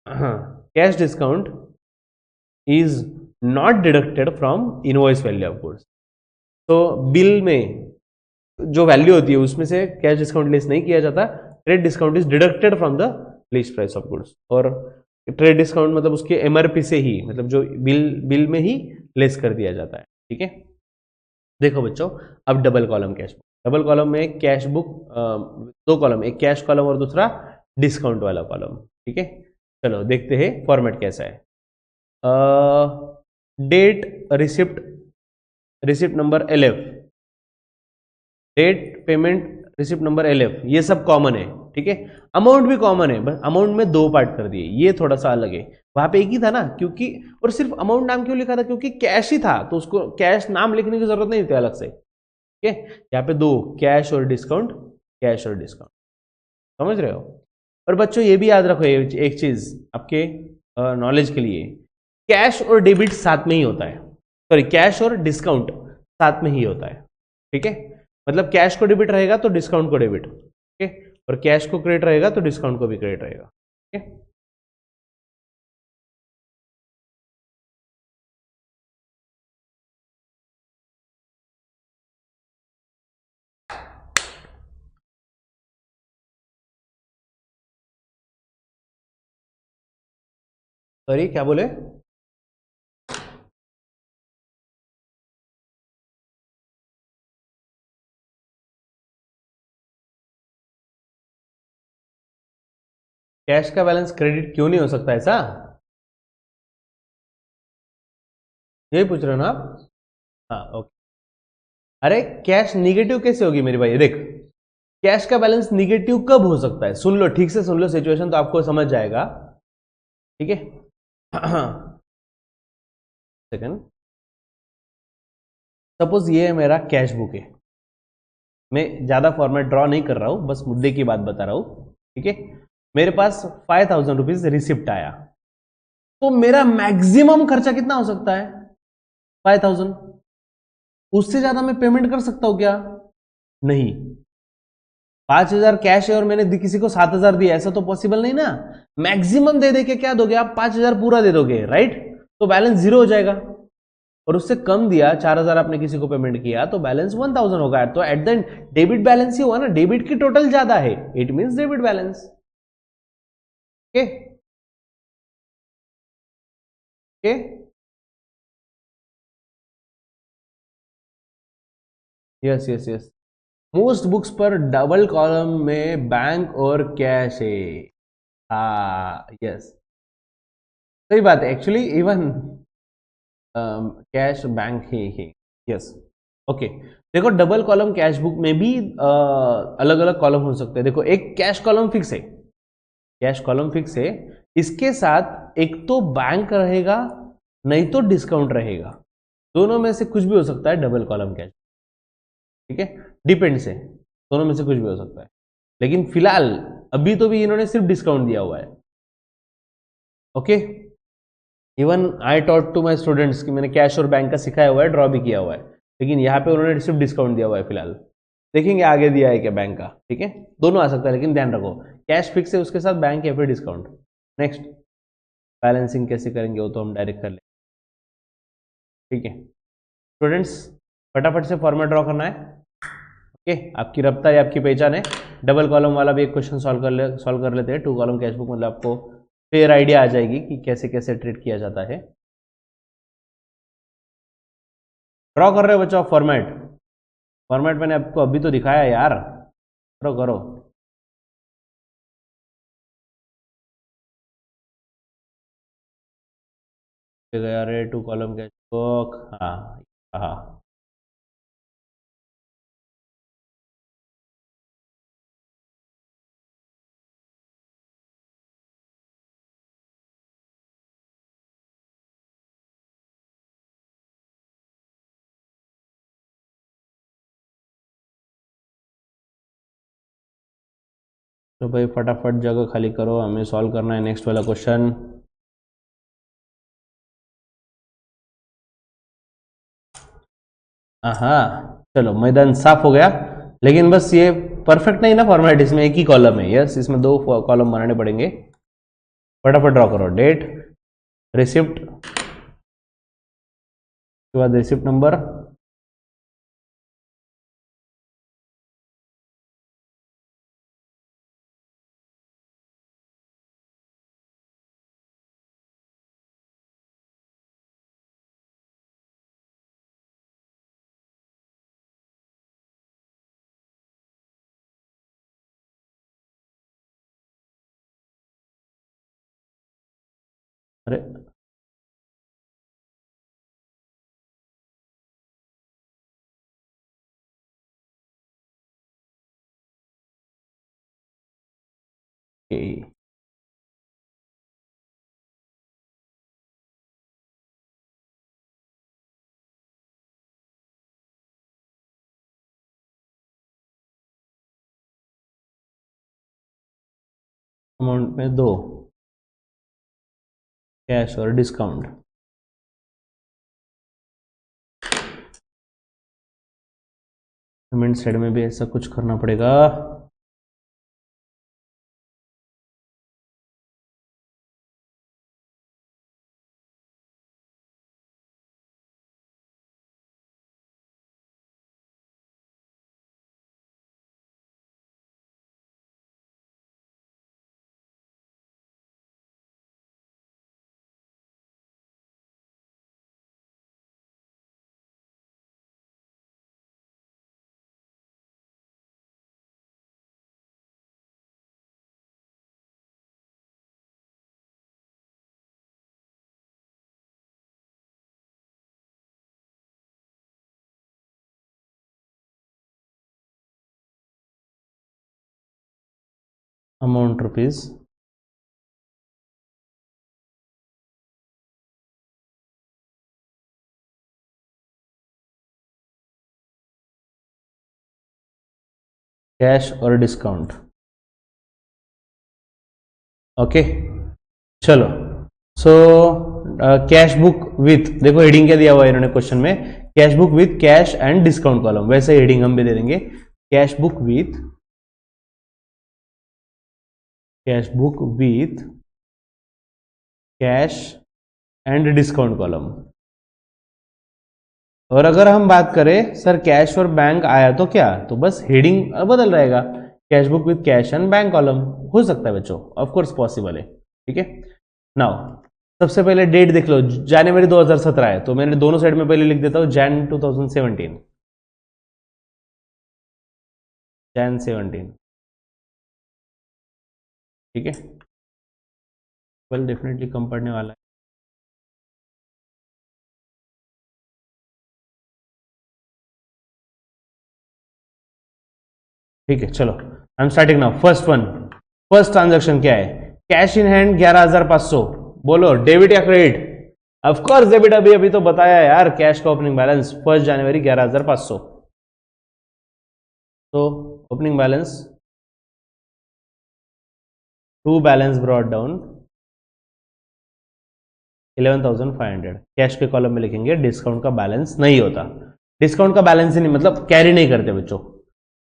हाँ, cash discount is not deducted from invoice value of goods. तो बिल में जो वैल्यू होती है उसमें से कैश डिस्काउंट लेस नहीं किया जाता, trade discount is deducted from the list price of goods. और ट्रेड डिस्काउंट मतलब उसके एमआरपी से ही, मतलब जो बिल में ही लेस कर दिया जाता है, ठीक है। देखो बच्चों, अब double column cash book. Double column में कैश बुक, दो कॉलम, एक कैश कॉलम और दूसरा डिस्काउंट वाला कॉलम, ठीक है। चलो देखते हैं फॉर्मेट कैसा है। Date, receipt, receipt number 11, date, payment, receipt number 11, ये सब कॉमन है, ठीक है। अमाउंट भी कॉमन है, बस अमाउंट में दो पार्ट कर दिए, ये थोड़ा सा अलग है, वहां पे एक ही था ना, क्योंकि और सिर्फ अमाउंट नाम क्यों लिखा था, क्योंकि कैश ही था तो उसको कैश नाम लिखने की जरूरत नहीं थी अलग से, ठीक है। यहाँ पे दो, कैश और डिस्काउंट, कैश और डिस्काउंट, समझ रहे हो। और बच्चों ये भी याद रखो एक चीज आपके नॉलेज के लिए, कैश और डेबिट साथ में ही होता है, सॉरी कैश और डिस्काउंट साथ में ही होता है, ठीक है। मतलब कैश को डेबिट रहेगा तो डिस्काउंट को डेबिट, ठीक है, और कैश को क्रेडिट रहेगा तो डिस्काउंट को भी क्रेडिट रहेगा, ठीक है। सॉरी क्या बोले, कैश का बैलेंस क्रेडिट क्यों नहीं हो सकता, ऐसा यही पूछ रहे हो ना आप। हाँ ओके। अरे कैश निगेटिव कैसे होगी मेरे भाई, देख कैश का बैलेंस निगेटिव कब हो सकता है, सुन लो ठीक से सुन लो सिचुएशन तो आपको समझ जाएगा, ठीक है। सेकंड, सपोज ये है मेरा कैश बुक है, मैं ज्यादा फॉर्मेट ड्रॉ नहीं कर रहा हूं, बस मुद्दे की बात बता रहा हूं, ठीक है। मेरे पास 5000 रुपीज रिसिप्ट आया, तो मेरा मैक्सिमम खर्चा कितना हो सकता है, 5000। उससे ज्यादा मैं पेमेंट कर सकता हूं क्या, नहीं। 5000 कैश है और मैंने किसी को 7000 दिया, ऐसा तो पॉसिबल नहीं ना। मैक्सिमम दे दे के क्या दोगे आप, 5000 पूरा दे दोगे, राइट। तो बैलेंस जीरो हो जाएगा। और उससे कम दिया, 4000 आपने किसी को पेमेंट किया, तो बैलेंस 1000 होगा। तो at the end debit balance ही हुआ ना, डेबिट की टोटल ज्यादा है, it means debit balance, okay okay. Yes yes yes, most books पर डबल कॉलम में बैंक और कैश है, हाँ यस सही बात है, एक्चुअली इवन कैश बैंक ही, यस ओके। देखो डबल कॉलम कैश बुक में भी अलग अलग कॉलम हो सकते हैं। देखो एक कैश कॉलम फिक्स है, कैश कॉलम फिक्स है, इसके साथ एक तो बैंक रहेगा नहीं तो डिस्काउंट रहेगा, दोनों में से कुछ भी हो सकता है डबल कॉलम कैश, ठीक है। डिपेंड से दोनों में से कुछ भी हो सकता है। लेकिन फिलहाल अभी तो भी इन्होंने सिर्फ डिस्काउंट दिया हुआ है। Okay, even I taught to my students कि मैंने कैश और बैंक का सिखाया हुआ है, ड्रॉ भी किया हुआ है, लेकिन यहाँ पे उन्होंने सिर्फ डिस्काउंट दिया हुआ है फिलहाल। देखेंगे आगे दिया है क्या बैंक का, ठीक है, दोनों आ सकता है, लेकिन ध्यान रखो कैश फिक्स है, उसके साथ बैंक या फिर डिस्काउंट। नेक्स्ट, बैलेंसिंग कैसे करेंगे वो तो हम डायरेक्ट कर लेंगे, ठीक है। स्टूडेंट्स फटाफट से फॉर्मेट ड्रॉ करना है। ओके, आपकी रफ्तार या आपकी पहचान है। डबल कॉलम वाला भी एक क्वेश्चन सॉल्व कर लेते हैं। 2 कॉलम कैश बुक, मतलब आपको क्लियर आइडिया आ जाएगी कि कैसे कैसे ट्रीट किया जाता है। ड्रॉ कर रहे हो बच्चों फॉर्मेट? फॉर्मेट मैंने आपको अभी तो दिखाया यार, करो करो। गया रे 2 कॉलम कैश बुक, हाँ हाँ। तो भाई फटाफट जगह खाली करो, हमें सॉल्व करना है नेक्स्ट वाला क्वेश्चन। हाँ चलो, मैदान साफ हो गया, लेकिन बस ये परफेक्ट नहीं ना फॉर्मेट, इसमें एक ही कॉलम है। यस, इसमें 2 कॉलम बनाने पड़ेंगे। फटाफट ड्रॉ करो, डेट, रिसिप्ट, उसके बाद रिसिप्ट नंबर, अरे अमाउंट में 2 कैश और डिस्काउंट। पेमेंट साइड में भी ऐसा कुछ करना पड़ेगा। अमाउंट रुपीज, कैश और डिस्काउंट। ओके चलो, सो कैश बुक विथ, देखो हेडिंग क्या दिया हुआ है इन्होंने क्वेश्चन में, cash book with cash and discount column, वैसे हेडिंग हम भी दे देंगे, cash book with cash and discount column. और अगर हम बात करें सर कैश और बैंक आया तो क्या, तो बस हेडिंग बदल रहेगा, cash book with cash and bank column. हो सकता है बच्चों, ऑफ कोर्स पॉसिबल है, ठीक है। नाउ सबसे पहले डेट देख लो, जनवरी 2017 है, तो मैंने दोनों साइड में पहले लिख देता हूं जैन 2017, जैन 17, ठीक है। वेल डेफिनेटली कम पड़ने वाला है। ठीक है चलो, आई am starting now. First transaction क्या है, कैश इन हैंड 11,500, बोलो डेबिट या क्रेडिट? ऑफ कोर्स डेबिट, अभी अभी तो बताया यार, कैश का ओपनिंग बैलेंस 1 जनवरी 11,500, तो opening balance to balance brought down 11,500। Cash के कॉलम में लिखेंगे डिस्काउंट का बैलेंस नहीं होता। डिस्काउंट का बैलेंस ही नहीं मतलब कैरी नहीं करते बच्चों।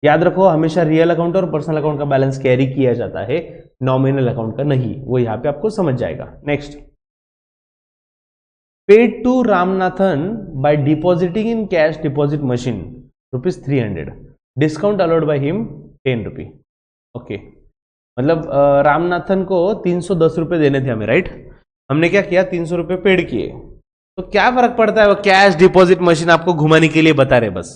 याद रखो हमेशा रियल अकाउंट और पर्सनल अकाउंट का बैलेंस कैरी किया जाता है, नॉमिनल अकाउंट का नहीं। वो यहां पे आपको समझ जाएगा। Next, paid to Ramanathan by depositing in cash deposit machine ₹300। Discount allowed by him 10 rupee. Okay, मतलब रामनाथन को 310 रुपए देने थे हमें, राइट। हमने क्या किया, 300 रुपए पेड किए। तो क्या फर्क पड़ता है, वो कैश डिपॉजिट मशीन आपको घुमाने के लिए बता रहे बस।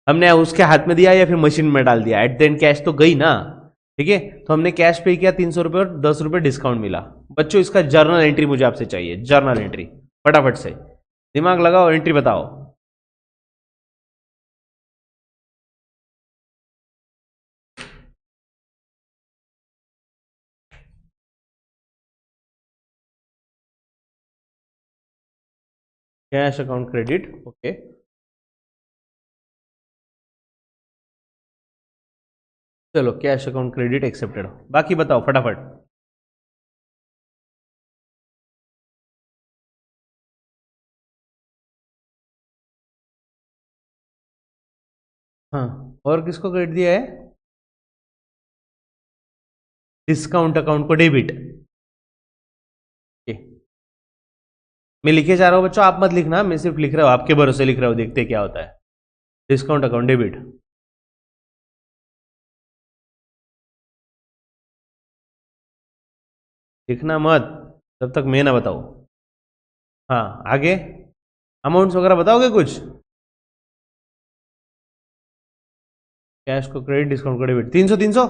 हमने उसके हाथ में दिया या फिर मशीन में डाल दिया, एट द एंड कैश तो गई ना। ठीक है, तो हमने कैश पे किया 300 रुपए और 10 रुपए डिस्काउंट मिला। बच्चों इसका जर्नल एंट्री मुझे आपसे चाहिए, जर्नल एंट्री फटाफट से दिमाग लगाओ, एंट्री बताओ। Cash account credit, okay. चलो कैश अकाउंट क्रेडिट एक्सेप्टेड, बाकी बताओ फटाफट। हाँ, और किसको क्रेडिट दिया है? डिस्काउंट अकाउंट को डेबिट। मैं लिखे जा रहा हूं बच्चों, आप मत लिखना, मैं सिर्फ लिख रहा हूं, आपके भरोसे लिख रहा हूं, देखते क्या होता है। डिस्काउंट अकाउंट डेबिट, लिखना मत जब तक मैं ना बताऊं। हाँ आगे, अमाउंट्स वगैरह बताओगे कुछ? कैश को क्रेडिट, डिस्काउंट को डेबिट, 300 300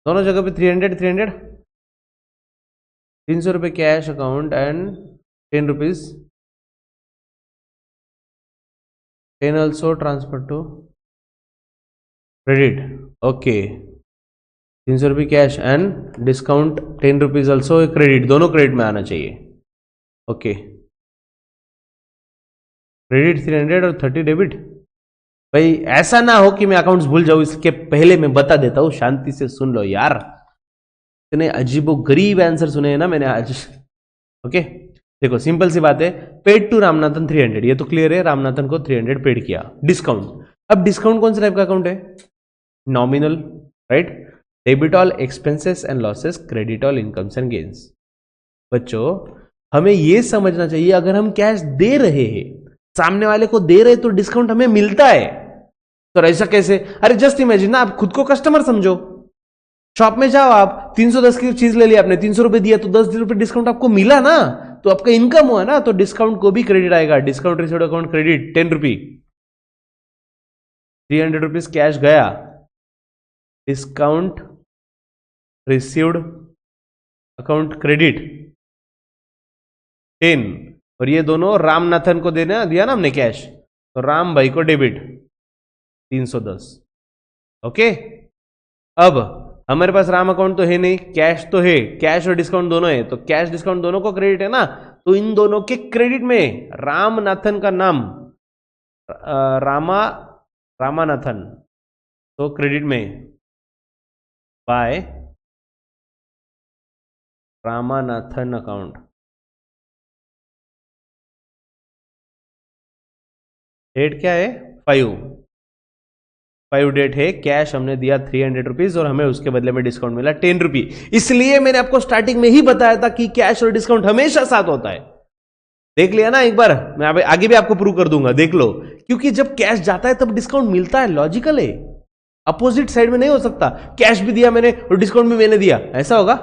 दोनों जगह पे 300 300। 300 रुपये cash account and 10 rupees 10 also transfer to credit. Okay, 300 रुपये cash and discount 10 rupees also credit, दोनों क्रेडिट में आना चाहिए। ओके, क्रेडिट 300 और 30 डेबिट। भाई ऐसा ना हो कि मैं अकाउंट्स भूल जाऊं, इसके पहले मैं बता देता हूं, शांति से सुन लो यार। इतने अजीबो गरीब आंसर सुने हैं ना मैंने आज। ओके, देखो सिंपल सी बात है, पेड टू रामनाथन 300, ये तो क्लियर है, रामनाथन को 300 पेड किया। डिस्काउंट, अब डिस्काउंट कौन सा टाइप का अकाउंट है? Nominal, right. Debit all expenses and losses, credit all incomes and gains. बच्चों हमें यह समझना चाहिए, अगर हम कैश दे रहे हैं, सामने वाले को दे रहे, तो डिस्काउंट हमें मिलता है। तो ऐसा कैसे? अरे जस्ट इमेजिन ना, आप खुद को कस्टमर समझो। शॉप में जाओ, आप 310 की चीज ले ली आपने, 300 रुपए दिया, तो 10 रुपए डिस्काउंट आपको मिला ना, तो आपका इनकम हुआ ना, तो डिस्काउंट को भी क्रेडिट आएगा। डिस्काउंट रिसीव्ड अकाउंट क्रेडिट 10 रुपी, 300 रुपीज कैश गया, डिस्काउंट रिसीव्ड अकाउंट क्रेडिट 10, और ये दोनों रामनाथन को देना दिया ना हमने कैश, तो राम भाई को डेबिट 310। ओके, अब हमारे पास राम अकाउंट तो है नहीं, कैश तो है, कैश और डिस्काउंट दोनों है, तो कैश डिस्काउंट दोनों को क्रेडिट है ना, तो इन दोनों के क्रेडिट में रामनाथन का नाम रामानाथन, तो क्रेडिट में बाय रामानाथन अकाउंट। डेट क्या है? 5 डेट है, कैश हमने दिया 300 रुपीज और हमें उसके बदले में डिस्काउंट मिला 10 रुपी। इसलिए मैंने आपको स्टार्टिंग में ही बताया था कि कैश और डिस्काउंट हमेशा साथ होता है। देख लिया ना एक बार, मैं आगे भी आपको प्रूव कर दूंगा, देख लो। क्योंकि जब कैश जाता है तब डिस्काउंट मिलता है, लॉजिकल है। अपोजिट साइड में नहीं हो सकता, कैश भी दिया मैंने और डिस्काउंट भी मैंने दिया, ऐसा होगा?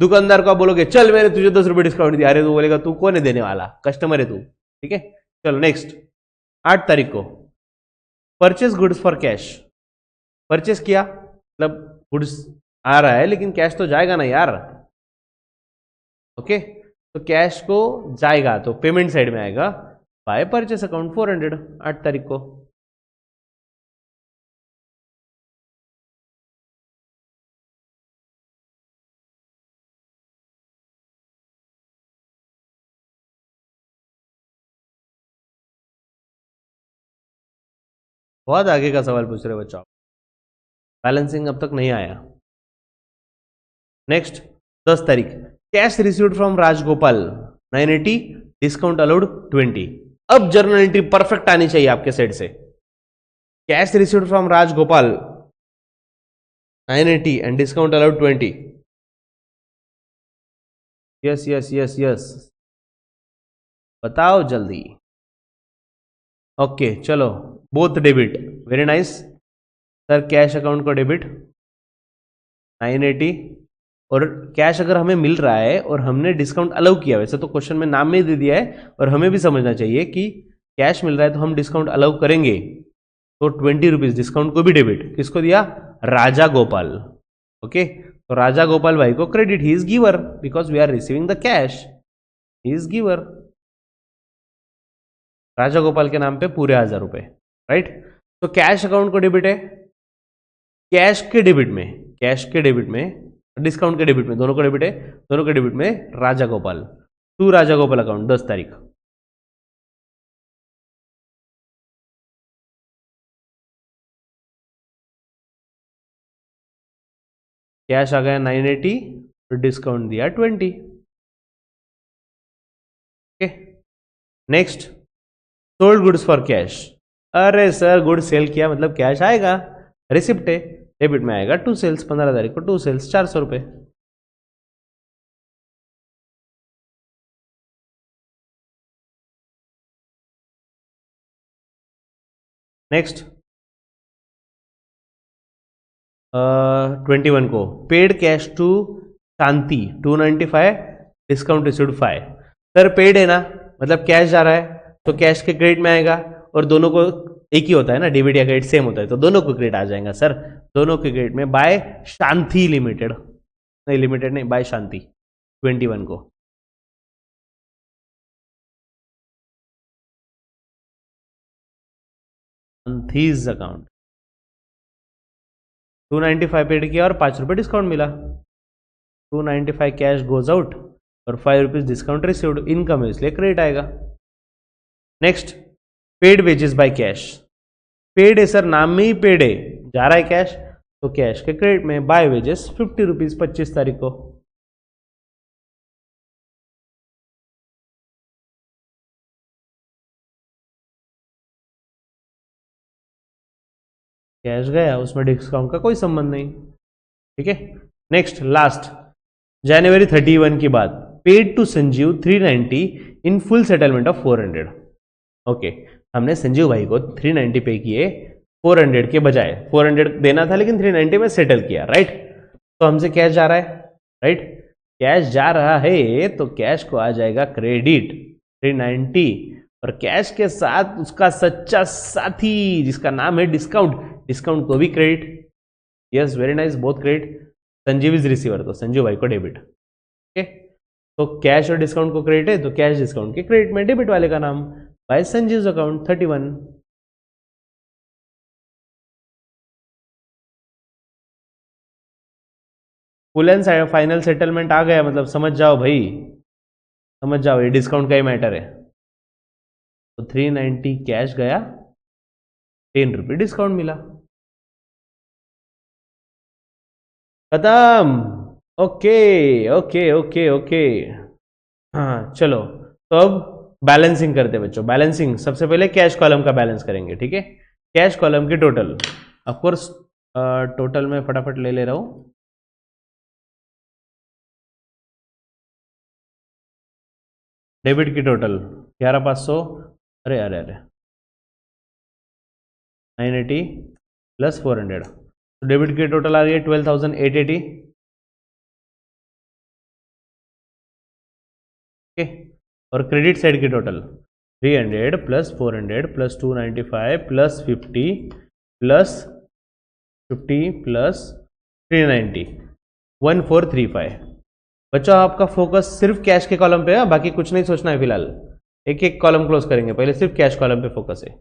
दुकानदार को आप बोलोगे चल मैंने तुझे 10 रुपए डिस्काउंट दिया, अरे तो बोलेगा तू कौन है देने वाला, कस्टमर है तू। ठीक है, चलो नेक्स्ट। 8 तारीख को purchase goods for cash, purchase किया, मतलब गुड्स आ रहा है लेकिन कैश तो जाएगा ना यार। ओके, तो कैश को जाएगा तो पेमेंट साइड में आएगा, बाय परचेस अकाउंट 400, 8 तारीख को। बहुत आगे का सवाल पूछ रहे हो बच्चों, बैलेंसिंग अब तक नहीं आया। नेक्स्ट 10 तारीख, cash received from Rajagopal 980, discount allowed 20। अब जर्नल एंट्री परफेक्ट आनी चाहिए आपके साइड से। Cash received from Rajagopal 980 and discount allowed 20। Yes yes yes yes, बताओ जल्दी। ओके चलो, both debit, very nice sir. Cash account को डेबिट 980, और कैश अगर हमें मिल रहा है और हमने डिस्काउंट अलाउ किया, वैसे तो क्वेश्चन में नाम में दे दिया है और हमें भी समझना चाहिए कि कैश मिल रहा है तो हम डिस्काउंट अलाउ करेंगे, तो 20 रुपीज डिस्काउंट को भी डेबिट। किसको दिया? राजा गोपाल। ओके, तो राजा गोपाल भाई को credit, he is giver because we are receiving the cash, he is giver. Raja Gopal के नाम पे पूरे 1000 रुपए, राइट। तो कैश अकाउंट को डेबिट है, कैश के डेबिट में, कैश के डेबिट में, डिस्काउंट के डेबिट में, दोनों को डेबिट है, दोनों के डेबिट में राजा गोपाल टू राजा गोपाल अकाउंट 10 तारीख। कैश आ गया 980, तो डिस्काउंट दिया 20। Okay, next sold goods for cash. अरे सर गुड सेल किया मतलब कैश आएगा, रिसिप्ट है, डेबिट में आएगा 2 सेल्स, 15 तारीख को 2 सेल्स 400 रुपए। नेक्स्ट 21 को paid cash to Shanti 295, discount received 5। Sir paid है ना, मतलब कैश जा रहा है तो कैश के क्रेडिट में आएगा, और दोनों को एक ही होता है ना, डेबिट या क्रेडिट सेम होता है, तो दोनों को क्रेडिट आ जाएगा सर, दोनों के क्रेडिट में बाय शांति लिमिटेड, नहीं लिमिटेड नहीं, बाय शांति 21 को। शांतिज अकाउंट 295 पेड किया और 5 रुपए डिस्काउंट मिला, 295 कैश गोज आउट और 5 रुपीज डिस्काउंट रिसीव्ड, इनकम है इसलिए क्रेडिट आएगा। Next paid wages bye cash, paid है सर, नाम में ही पेड है, जा रहा है कैश, तो कैश के क्रेडिट में बाय वेजेस 50 रुपीज 25 तारीख को। कैश गया, उसमें डिस्काउंट का कोई संबंध नहीं, ठीक है। नेक्स्ट लास्ट जनवरी 31 की बात, paid to Sanjeev 390 in full settlement of 400। Okay, हमने संजीव भाई को 390 पे किए 400 के बजाय, 400 देना था लेकिन 390 में सेटल किया, राइट। तो हमसे कैश जा रहा है, राइट, कैश जा रहा है तो कैश को आ जाएगा क्रेडिट 390, और कैश के साथ उसका सच्चा साथी जिसका नाम है डिस्काउंट, डिस्काउंट को भी credit. Yes very nice, both credit. Sanjeev is receiver, तो संजीव भाई को डेबिट। ओके, तो कैश और डिस्काउंट को क्रेडिट है तो कैश डिस्काउंट के क्रेडिट में, डेबिट वाले का नाम by Sanjeev account 31। Full and final settlement आ गया, मतलब समझ जाओ भाई, समझ जाओ ये डिस्काउंट का ही मैटर है। तो 390 कैश गया, 10 रुपये डिस्काउंट मिला, खत्म। ओके ओके ओके ओके, हाँ चलो, तो अब बैलेंसिंग करते हैं बच्चों। बैलेंसिंग सबसे पहले कैश कॉलम का बैलेंस करेंगे, ठीक है। कैश कॉलम की टोटल, ऑफकोर्स टोटल में फटाफट ले रहा हूं। डेबिट की टोटल 11500, अरे अरे अरे 980 प्लस 400, तो डेबिट की टोटल आ गई 12,880। ओके, और क्रेडिट साइड की total 300 plus 400 plus 295 plus 50 plus 50 plus 390, 1435। बच्चों आपका फोकस सिर्फ कैश के कॉलम पे है, बाकी कुछ नहीं सोचना है फिलहाल, एक एक कॉलम क्लोज करेंगे, पहले सिर्फ कैश कॉलम पे फोकस है।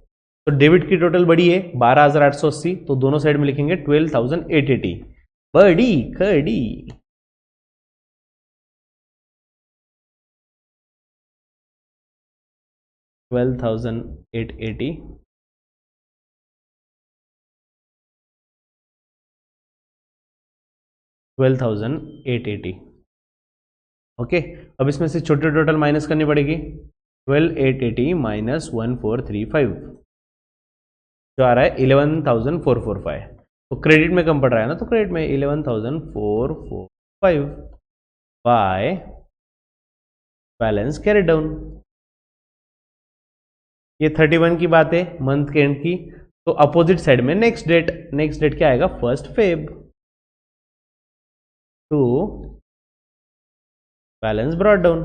तो डेबिट की टोटल बड़ी है 12,880, तो दोनों साइड में लिखेंगे 12,880, बड़ी खड़ी। $12,880, 12,880। ओके, अब इसमें से छोटे टोटल माइनस करनी पड़ेगी। 12,880 माइनस 1435 जो आ रहा है 11,445। तो क्रेडिट में कम पड़ रहा है ना, तो क्रेडिट में 11,445 बाय बैलेंस कैरी डाउन। ये 31 की बात है, मंथ के एंड की। तो अपोजिट साइड में नेक्स्ट डेट क्या आएगा? 1 Feb two balance brought down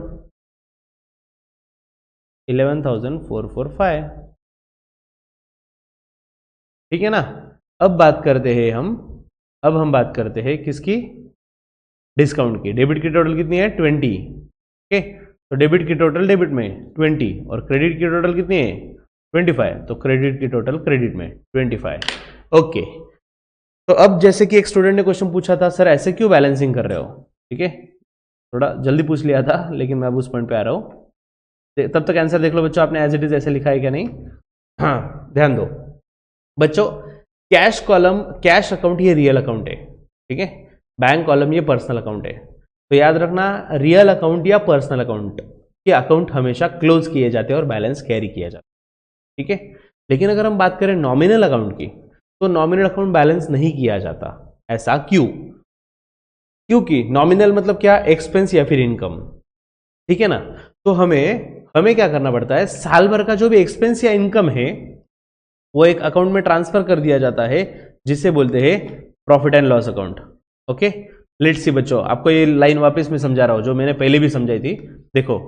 11,445। ठीक है ना। अब हम बात करते हैं किसकी? डिस्काउंट की। डेबिट की टोटल कितनी है? 20। ओके, तो डेबिट की टोटल डेबिट में 20 और क्रेडिट की टोटल कितनी है? 25। तो क्रेडिट की टोटल क्रेडिट में 25। ओके, तो अब जैसे कि एक स्टूडेंट ने क्वेश्चन पूछा था, सर ऐसे क्यों बैलेंसिंग कर रहे हो? ठीक है, थोड़ा जल्दी पूछ लिया था, लेकिन मैं अब उस पॉइंट पे आ रहा हूं। तब तक आंसर देख लो बच्चों, आपने एज इट इज ऐसे लिखा है क्या नहीं? हाँ, ध्यान दो बच्चों। कैश कॉलम, कैश अकाउंट ये रियल अकाउंट है, ठीक है। बैंक कॉलम ये पर्सनल अकाउंट है। तो याद रखना, रियल अकाउंट या पर्सनल अकाउंट के अकाउंट हमेशा क्लोज किए जाते हैं और बैलेंस कैरी किया जाता है, ठीक है। लेकिन अगर हम बात करें नॉमिनल अकाउंट की, तो नॉमिनल अकाउंट बैलेंस नहीं किया जाता। ऐसा क्यों? क्योंकि नॉमिनल मतलब क्या? एक्सपेंस या फिर इनकम, ठीक है ना। तो हमें क्या करना पड़ता है? साल भर का जो भी एक्सपेंस या इनकम है वो एक अकाउंट में ट्रांसफर कर दिया जाता है, जिसे बोलते हैं profit and loss account. Okay, let's see बच्चों, आपको ये लाइन वापस में समझा रहा हूं जो मैंने पहले भी समझाई थी। देखो,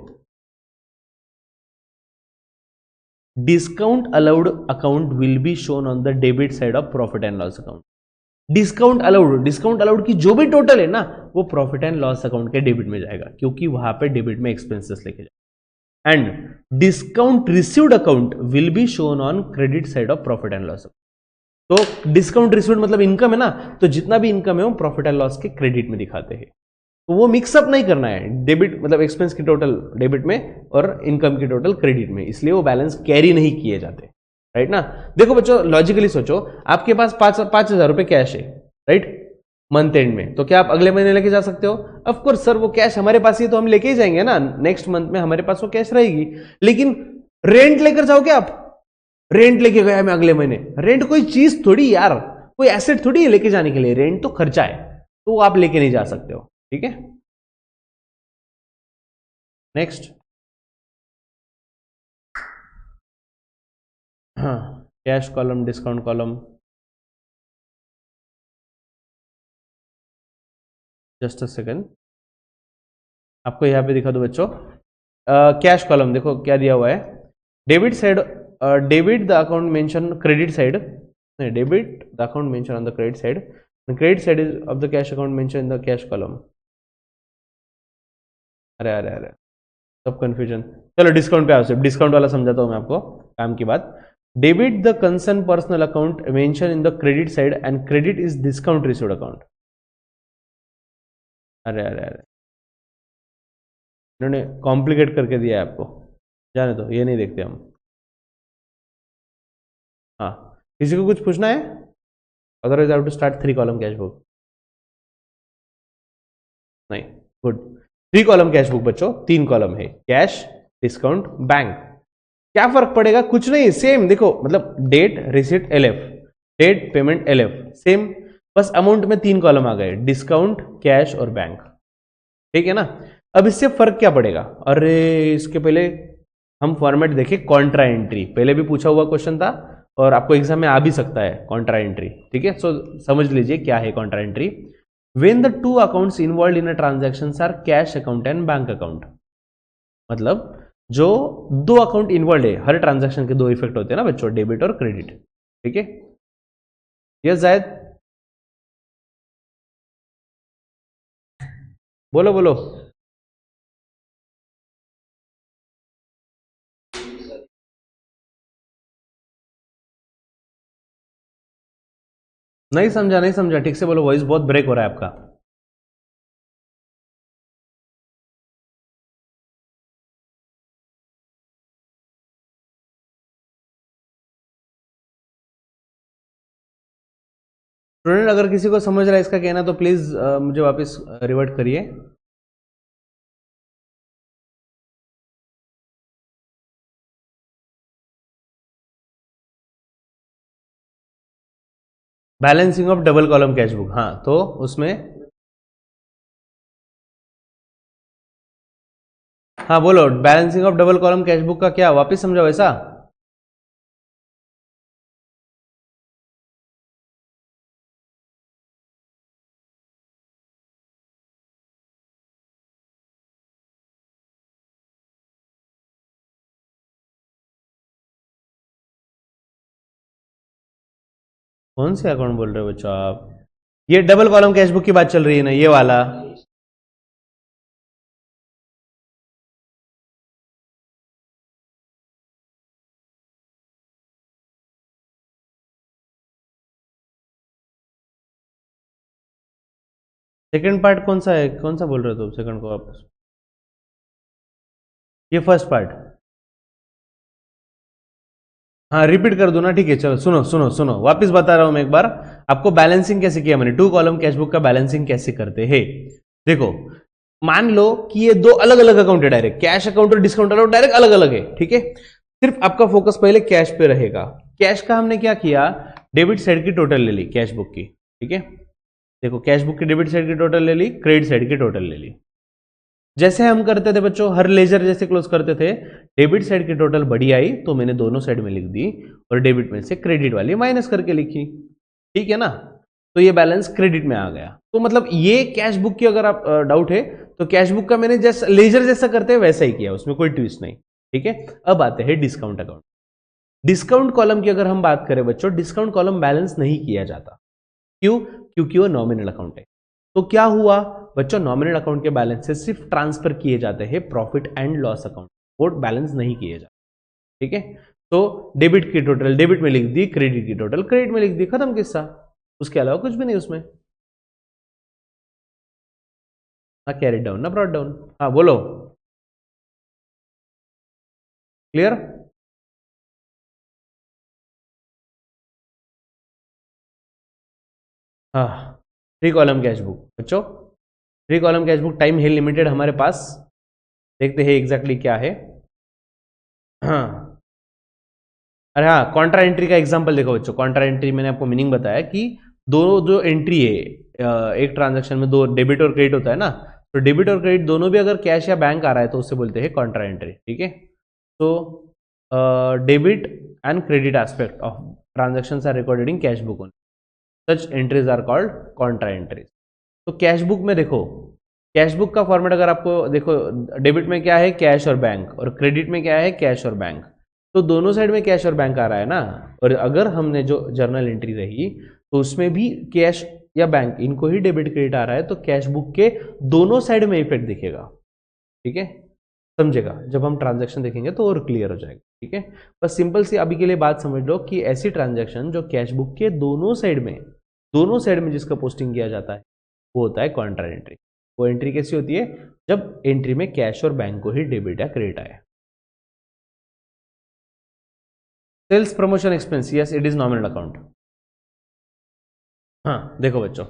discount allowed account will be shown on the debit side of profit and loss account. Discount allowed की जो भी टोटल है ना, वो प्रॉफिट एंड लॉस अकाउंट के डेबिट में जाएगा, क्योंकि वहां पे डेबिट में एक्सपेंसेस लेके जाएगा। And discount received account will be shown on credit side of profit and loss. तो डिस्काउंट रिसीव्ड मतलब इनकम है ना, तो जितना भी इनकम है वो प्रॉफिट एंड लॉस के क्रेडिट में दिखाते हैं। तो वो मिक्सअप नहीं करना है, डेबिट मतलब एक्सपेंस की टोटल डेबिट में और इनकम की टोटल क्रेडिट में, इसलिए वो बैलेंस कैरी नहीं किए जाते, राइट ना। देखो बच्चों, लॉजिकली सोचो, आपके पास 5,000 रुपए कैश है, राइट, मंथ एंड में। तो क्या आप अगले महीने लेके जा सकते हो? ऑफ कोर्स सर, वो कैश हमारे पास ही तो हम लेके ही जाएंगे ना, नेक्स्ट मंथ में हमारे पास वो कैश रहेगी। लेकिन रेंट लेकर जाओगे आप? रेंट लेके गया मैं अगले महीने, रेंट कोई चीज थोड़ी यार, कोई एसेट थोड़ी है लेके जाने के लिए, रेंट तो खर्चा है, तो वो आप लेके नहीं जा सकते हो, ठीक है। नेक्स्ट, हाँ, cash column, discount column, just a second, आपको यहां पे दिखा दो बच्चों। कैश कॉलम देखो क्या दिया हुआ है। Debit side, debit the account mention credit side, debit the account mention on the credit side, credit side is of the cash account mention in the cash column. अरे अरे अरे, सब कंफ्यूजन। चलो डिस्काउंट पे आओ, सिर्फ डिस्काउंट वाला समझाता हूं मैं आपको, काम की बात। Debit the concern personal account mention in the credit side and credit is discount received account. अरे अरे अरे, इन्होंने कॉम्प्लिकेट करके दिया है आपको, जाने दो, ये नहीं देखते हम। हाँ, किसी को कुछ पूछना है? Otherwise I have to start 3 column cash book. नहीं, गुड। 3 कॉलम कैश बुक बच्चों, 3 कॉलम है, कैश, डिस्काउंट, बैंक। क्या फर्क पड़ेगा? कुछ नहीं, सेम। देखो मतलब date receipt LF, date payment LF, same. बस अमाउंट में 3 कॉलम आ गए, डिस्काउंट, कैश और बैंक, ठीक है ना। अब इससे फर्क क्या पड़ेगा? अरे इसके पहले हम फॉर्मेट देखें, कॉन्ट्रा एंट्री, पहले भी पूछा हुआ क्वेश्चन था और आपको एग्जाम में आ भी सकता है कॉन्ट्रा एंट्री, ठीक है। सो समझ लीजिए क्या है contra entry. When the two accounts involve in a transaction are cash account and bank account, मतलब जो 2 अकाउंट इन्वॉल्व है, हर ट्रांजैक्शन के 2 इफेक्ट होते हैं ना बच्चों, डेबिट और क्रेडिट, ठीक है। यस जायद, बोलो बोलो। नहीं समझा, नहीं समझा, ठीक से बोलो, वॉइस बहुत ब्रेक हो रहा है आपका। स्टूडेंट अगर किसी को समझ रहा है इसका कहना तो प्लीज मुझे वापस रिवर्ट करिए। Balancing of double column cash book, हाँ तो उसमें हाँ बोलो, balancing of double column cash book का क्या वापस समझाओ ऐसा। कौन से अकाउंट बोल रहे हो बच्चों आप? ये डबल कॉलम कैश बुक की बात चल रही है ना, ये वाला। सेकंड पार्ट कौन सा है, कौन सा बोल रहे हो तुम सेकंड को आप? ये फर्स्ट पार्ट। हाँ रिपीट कर दो ना, ठीक है चलो सुनो सुनो सुनो, वापस बता रहा हूं मैं एक बार आपको। बैलेंसिंग कैसे किया मैंने, टू कॉलम कैशबुक का बैलेंसिंग कैसे करते हैं। देखो, मान लो कि ये दो अलग अलग अकाउंट है, डायरेक्ट कैश अकाउंट और डिस्काउंट अकाउंट डायरेक्ट अलग अलग है, ठीक है। सिर्फ आपका फोकस पहले कैश पे रहेगा। कैश का हमने क्या किया, डेबिट साइड की टोटल ले ली कैश बुक की, ठीक है। देखो कैश बुक की डेबिट साइड की टोटल ले ली, क्रेडिट साइड की टोटल ले ली। जैसे हम करते थे बच्चों, हर लेजर जैसे क्लोज करते थे, डेबिट साइड की टोटल बड़ी आई तो मैंने दोनों साइड में लिख दी, और डेबिट में से क्रेडिट वाली माइनस करके लिखी, ठीक है ना। तो ये बैलेंस क्रेडिट में आ गया। तो मतलब ये कैश बुक की अगर आप डाउट है तो कैश बुक का मैंने जैसा लेजर जैसा करते हैं वैसा ही किया, उसमें कोई ट्विस्ट नहीं, ठीक है। अब आते हैं डिस्काउंट अकाउंट। डिस्काउंट कॉलम की अगर हम बात करें बच्चों, डिस्काउंट कॉलम बैलेंस नहीं किया जाता। क्यों? क्योंकि वो नॉमिनल अकाउंट है। तो क्या हुआ बच्चों, नॉमिनल अकाउंट के बैलेंस से सिर्फ ट्रांसफर किए जाते हैं प्रॉफिट एंड लॉस अकाउंट, वो बैलेंस नहीं किए जाते, ठीक है। तो डेबिट की टोटल डेबिट में लिख दी, क्रेडिट की टोटल क्रेडिट में लिख दी, खत्म किस्सा। उसके अलावा कुछ भी नहीं उसमें। ना कैरी डाउन ना ब्रॉट डाउन। हाँ बोलो, क्लियर। हाँ, थ्री कॉलम कैश बुक बच्चों, three column cash book time है लिमिटेड हमारे पास। देखते हैं एग्जैक्टली क्या है। हाँ, अरे हाँ, कॉन्ट्रा एंट्री का एग्जांपल देखो बच्चों। कॉन्ट्रा एंट्री मैंने आपको मीनिंग बताया कि दो जो एंट्री है एक ट्रांजैक्शन में, दो डेबिट और क्रेडिट होता है ना, तो डेबिट और क्रेडिट दोनों भी अगर कैश या बैंक आ रहा है तो उससे बोलते हैं कॉन्ट्रा एंट्री, ठीक है। तो debit and credit aspect of transactions are recorded in cash book only, such entries are called contra entries. तो कैश बुक में देखो, कैश बुक का फॉर्मेट अगर आपको देखो, डेबिट में क्या है कैश और बैंक, और क्रेडिट में क्या है कैश और बैंक। तो दोनों साइड में कैश और बैंक आ रहा है ना। और अगर हमने जो जर्नल एंट्री रही तो उसमें भी कैश या बैंक इनको ही डेबिट क्रेडिट आ रहा है, तो कैश बुक के दोनों साइड में इफेक्ट दिखेगा, ठीक है। समझेगा, जब हम ट्रांजैक्शन देखेंगे तो और क्लियर हो जाएगा, ठीक है। बस सिंपल सी अभी के लिए बात समझ लो कि ऐसी ट्रांजैक्शन जो कैश बुक के दोनों साइड में जिसका पोस्टिंग किया जाता है वो होता है कॉन्ट्रा एंट्री। वो एंट्री कैसी होती है, जब एंट्री में कैश और बैंक को ही डेबिट या क्रेडिट आए। Sales promotion expense, yes it is nominal account. हाँ देखो बच्चों,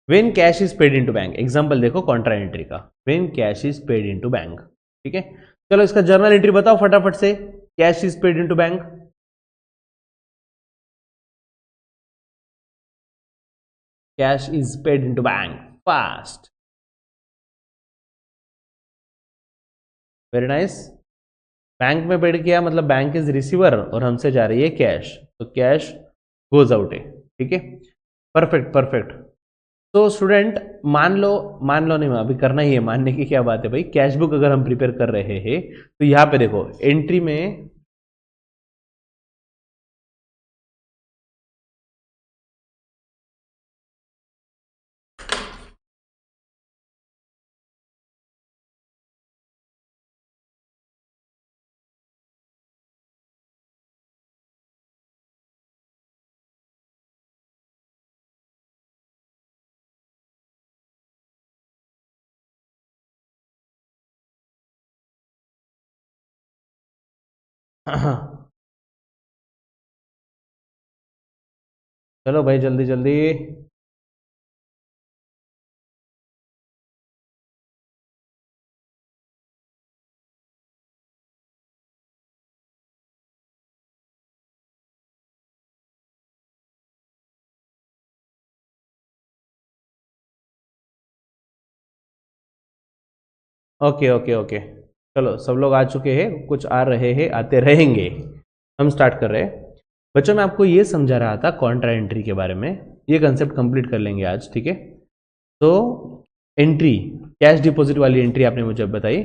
when cash is paid into bank, example देखो कॉन्ट्रा एंट्री का, when cash is paid into bank, ठीक है। चलो इसका जर्नल एंट्री बताओ फटाफट से, cash is paid into bank. Cash is paid into bank, fast, very nice. Bank में पेड किया मतलब बैंक इज रिसीवर और हमसे जा रही है कैश, तो कैश गोज आउट है, ठीक है। Perfect perfect. तो स्टूडेंट मान लो नहीं, अभी करना ही है, मानने की क्या बात है भाई। कैश बुक अगर हम प्रिपेयर कर रहे हैं तो यहां पे देखो एंट्री में चलो भाई जल्दी जल्दी। ओके ओके ओके, चलो सब लोग आ चुके हैं, कुछ आ रहे हैं, आते रहेंगे। हम स्टार्ट कर रहे हैं बच्चों। मैं आपको ये समझा रहा था कॉन्ट्रा एंट्री के बारे में, ये कंसेप्ट कंप्लीट कर लेंगे आज, ठीक है। तो एंट्री, कैश डिपॉजिट वाली एंट्री आपने मुझे बताई,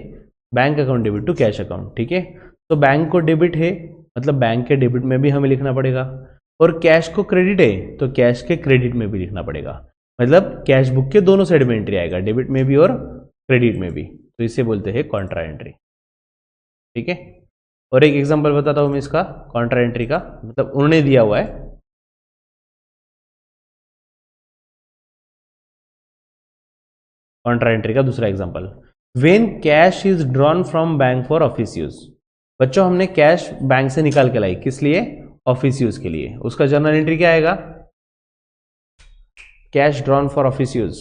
bank account debit to cash account, ठीक है। तो बैंक को डेबिट है, मतलब बैंक के डेबिट में भी हमें लिखना पड़ेगा, और कैश को क्रेडिट है तो कैश के क्रेडिट में भी लिखना पड़ेगा। मतलब कैश बुक के दोनों साइड में एंट्री आएगा, डेबिट में भी और क्रेडिट में भी। तो इसे बोलते हैं कॉन्ट्रा एंट्री, ठीक है। और एक एग्जांपल बताता हूं मैं इसका, कॉन्ट्रा एंट्री का, मतलब उन्होंने दिया हुआ है। कॉन्ट्रा एंट्री का दूसरा example, when cash is drawn from bank for office use. बच्चों हमने कैश बैंक से निकाल के लाई, किस लिए? ऑफिस यूज के लिए। उसका जर्नल एंट्री क्या आएगा? Cash drawn for office use.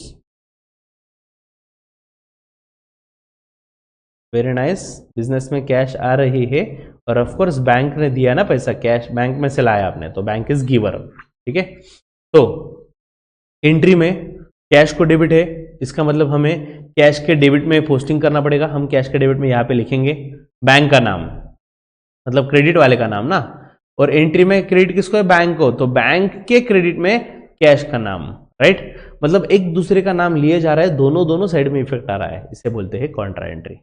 Very nice. Business में कैश आ रही है और ऑफ कोर्स बैंक ने दिया ना पैसा, कैश बैंक में से लाया आपने, तो बैंक इज गिवर, ठीक है। तो एंट्री में कैश को डेबिट है, इसका मतलब हमें कैश के डेबिट में पोस्टिंग करना पड़ेगा। हम कैश के डेबिट में यहां पे लिखेंगे बैंक का नाम, मतलब क्रेडिट वाले का नाम ना। और एंट्री में क्रेडिट किसको है? बैंक को, तो बैंक के क्रेडिट में कैश का नाम, राइट। मतलब एक दूसरे का नाम लिए जा रहा है, दोनों साइड में इफेक्ट आ रहा है, इसे बोलते हैं कॉन्ट्रा एंट्री,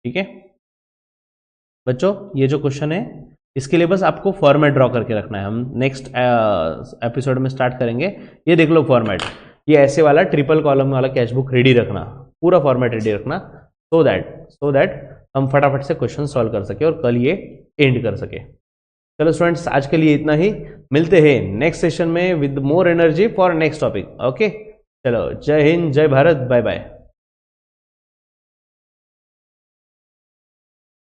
ठीक है। बच्चों ये जो क्वेश्चन है, इसके लिए बस आपको फॉर्मेट ड्रॉ करके रखना है। हम नेक्स्ट एपिसोड में स्टार्ट करेंगे। ये देख लो फॉर्मेट, ये ऐसे वाला ट्रिपल कॉलम वाला कैश बुक रेडी रखना, पूरा फॉर्मेट रेडी रखना, सो दैट हम फटाफट से क्वेश्चन सॉल्व कर सके और कल ये एंड कर सके। चलो स्टूडेंट्स, आज के लिए इतना ही, मिलते हैं नेक्स्ट सेशन में with more energy for next topic. Okay, चलो जय हिंद, जय भारत, बाय बाय।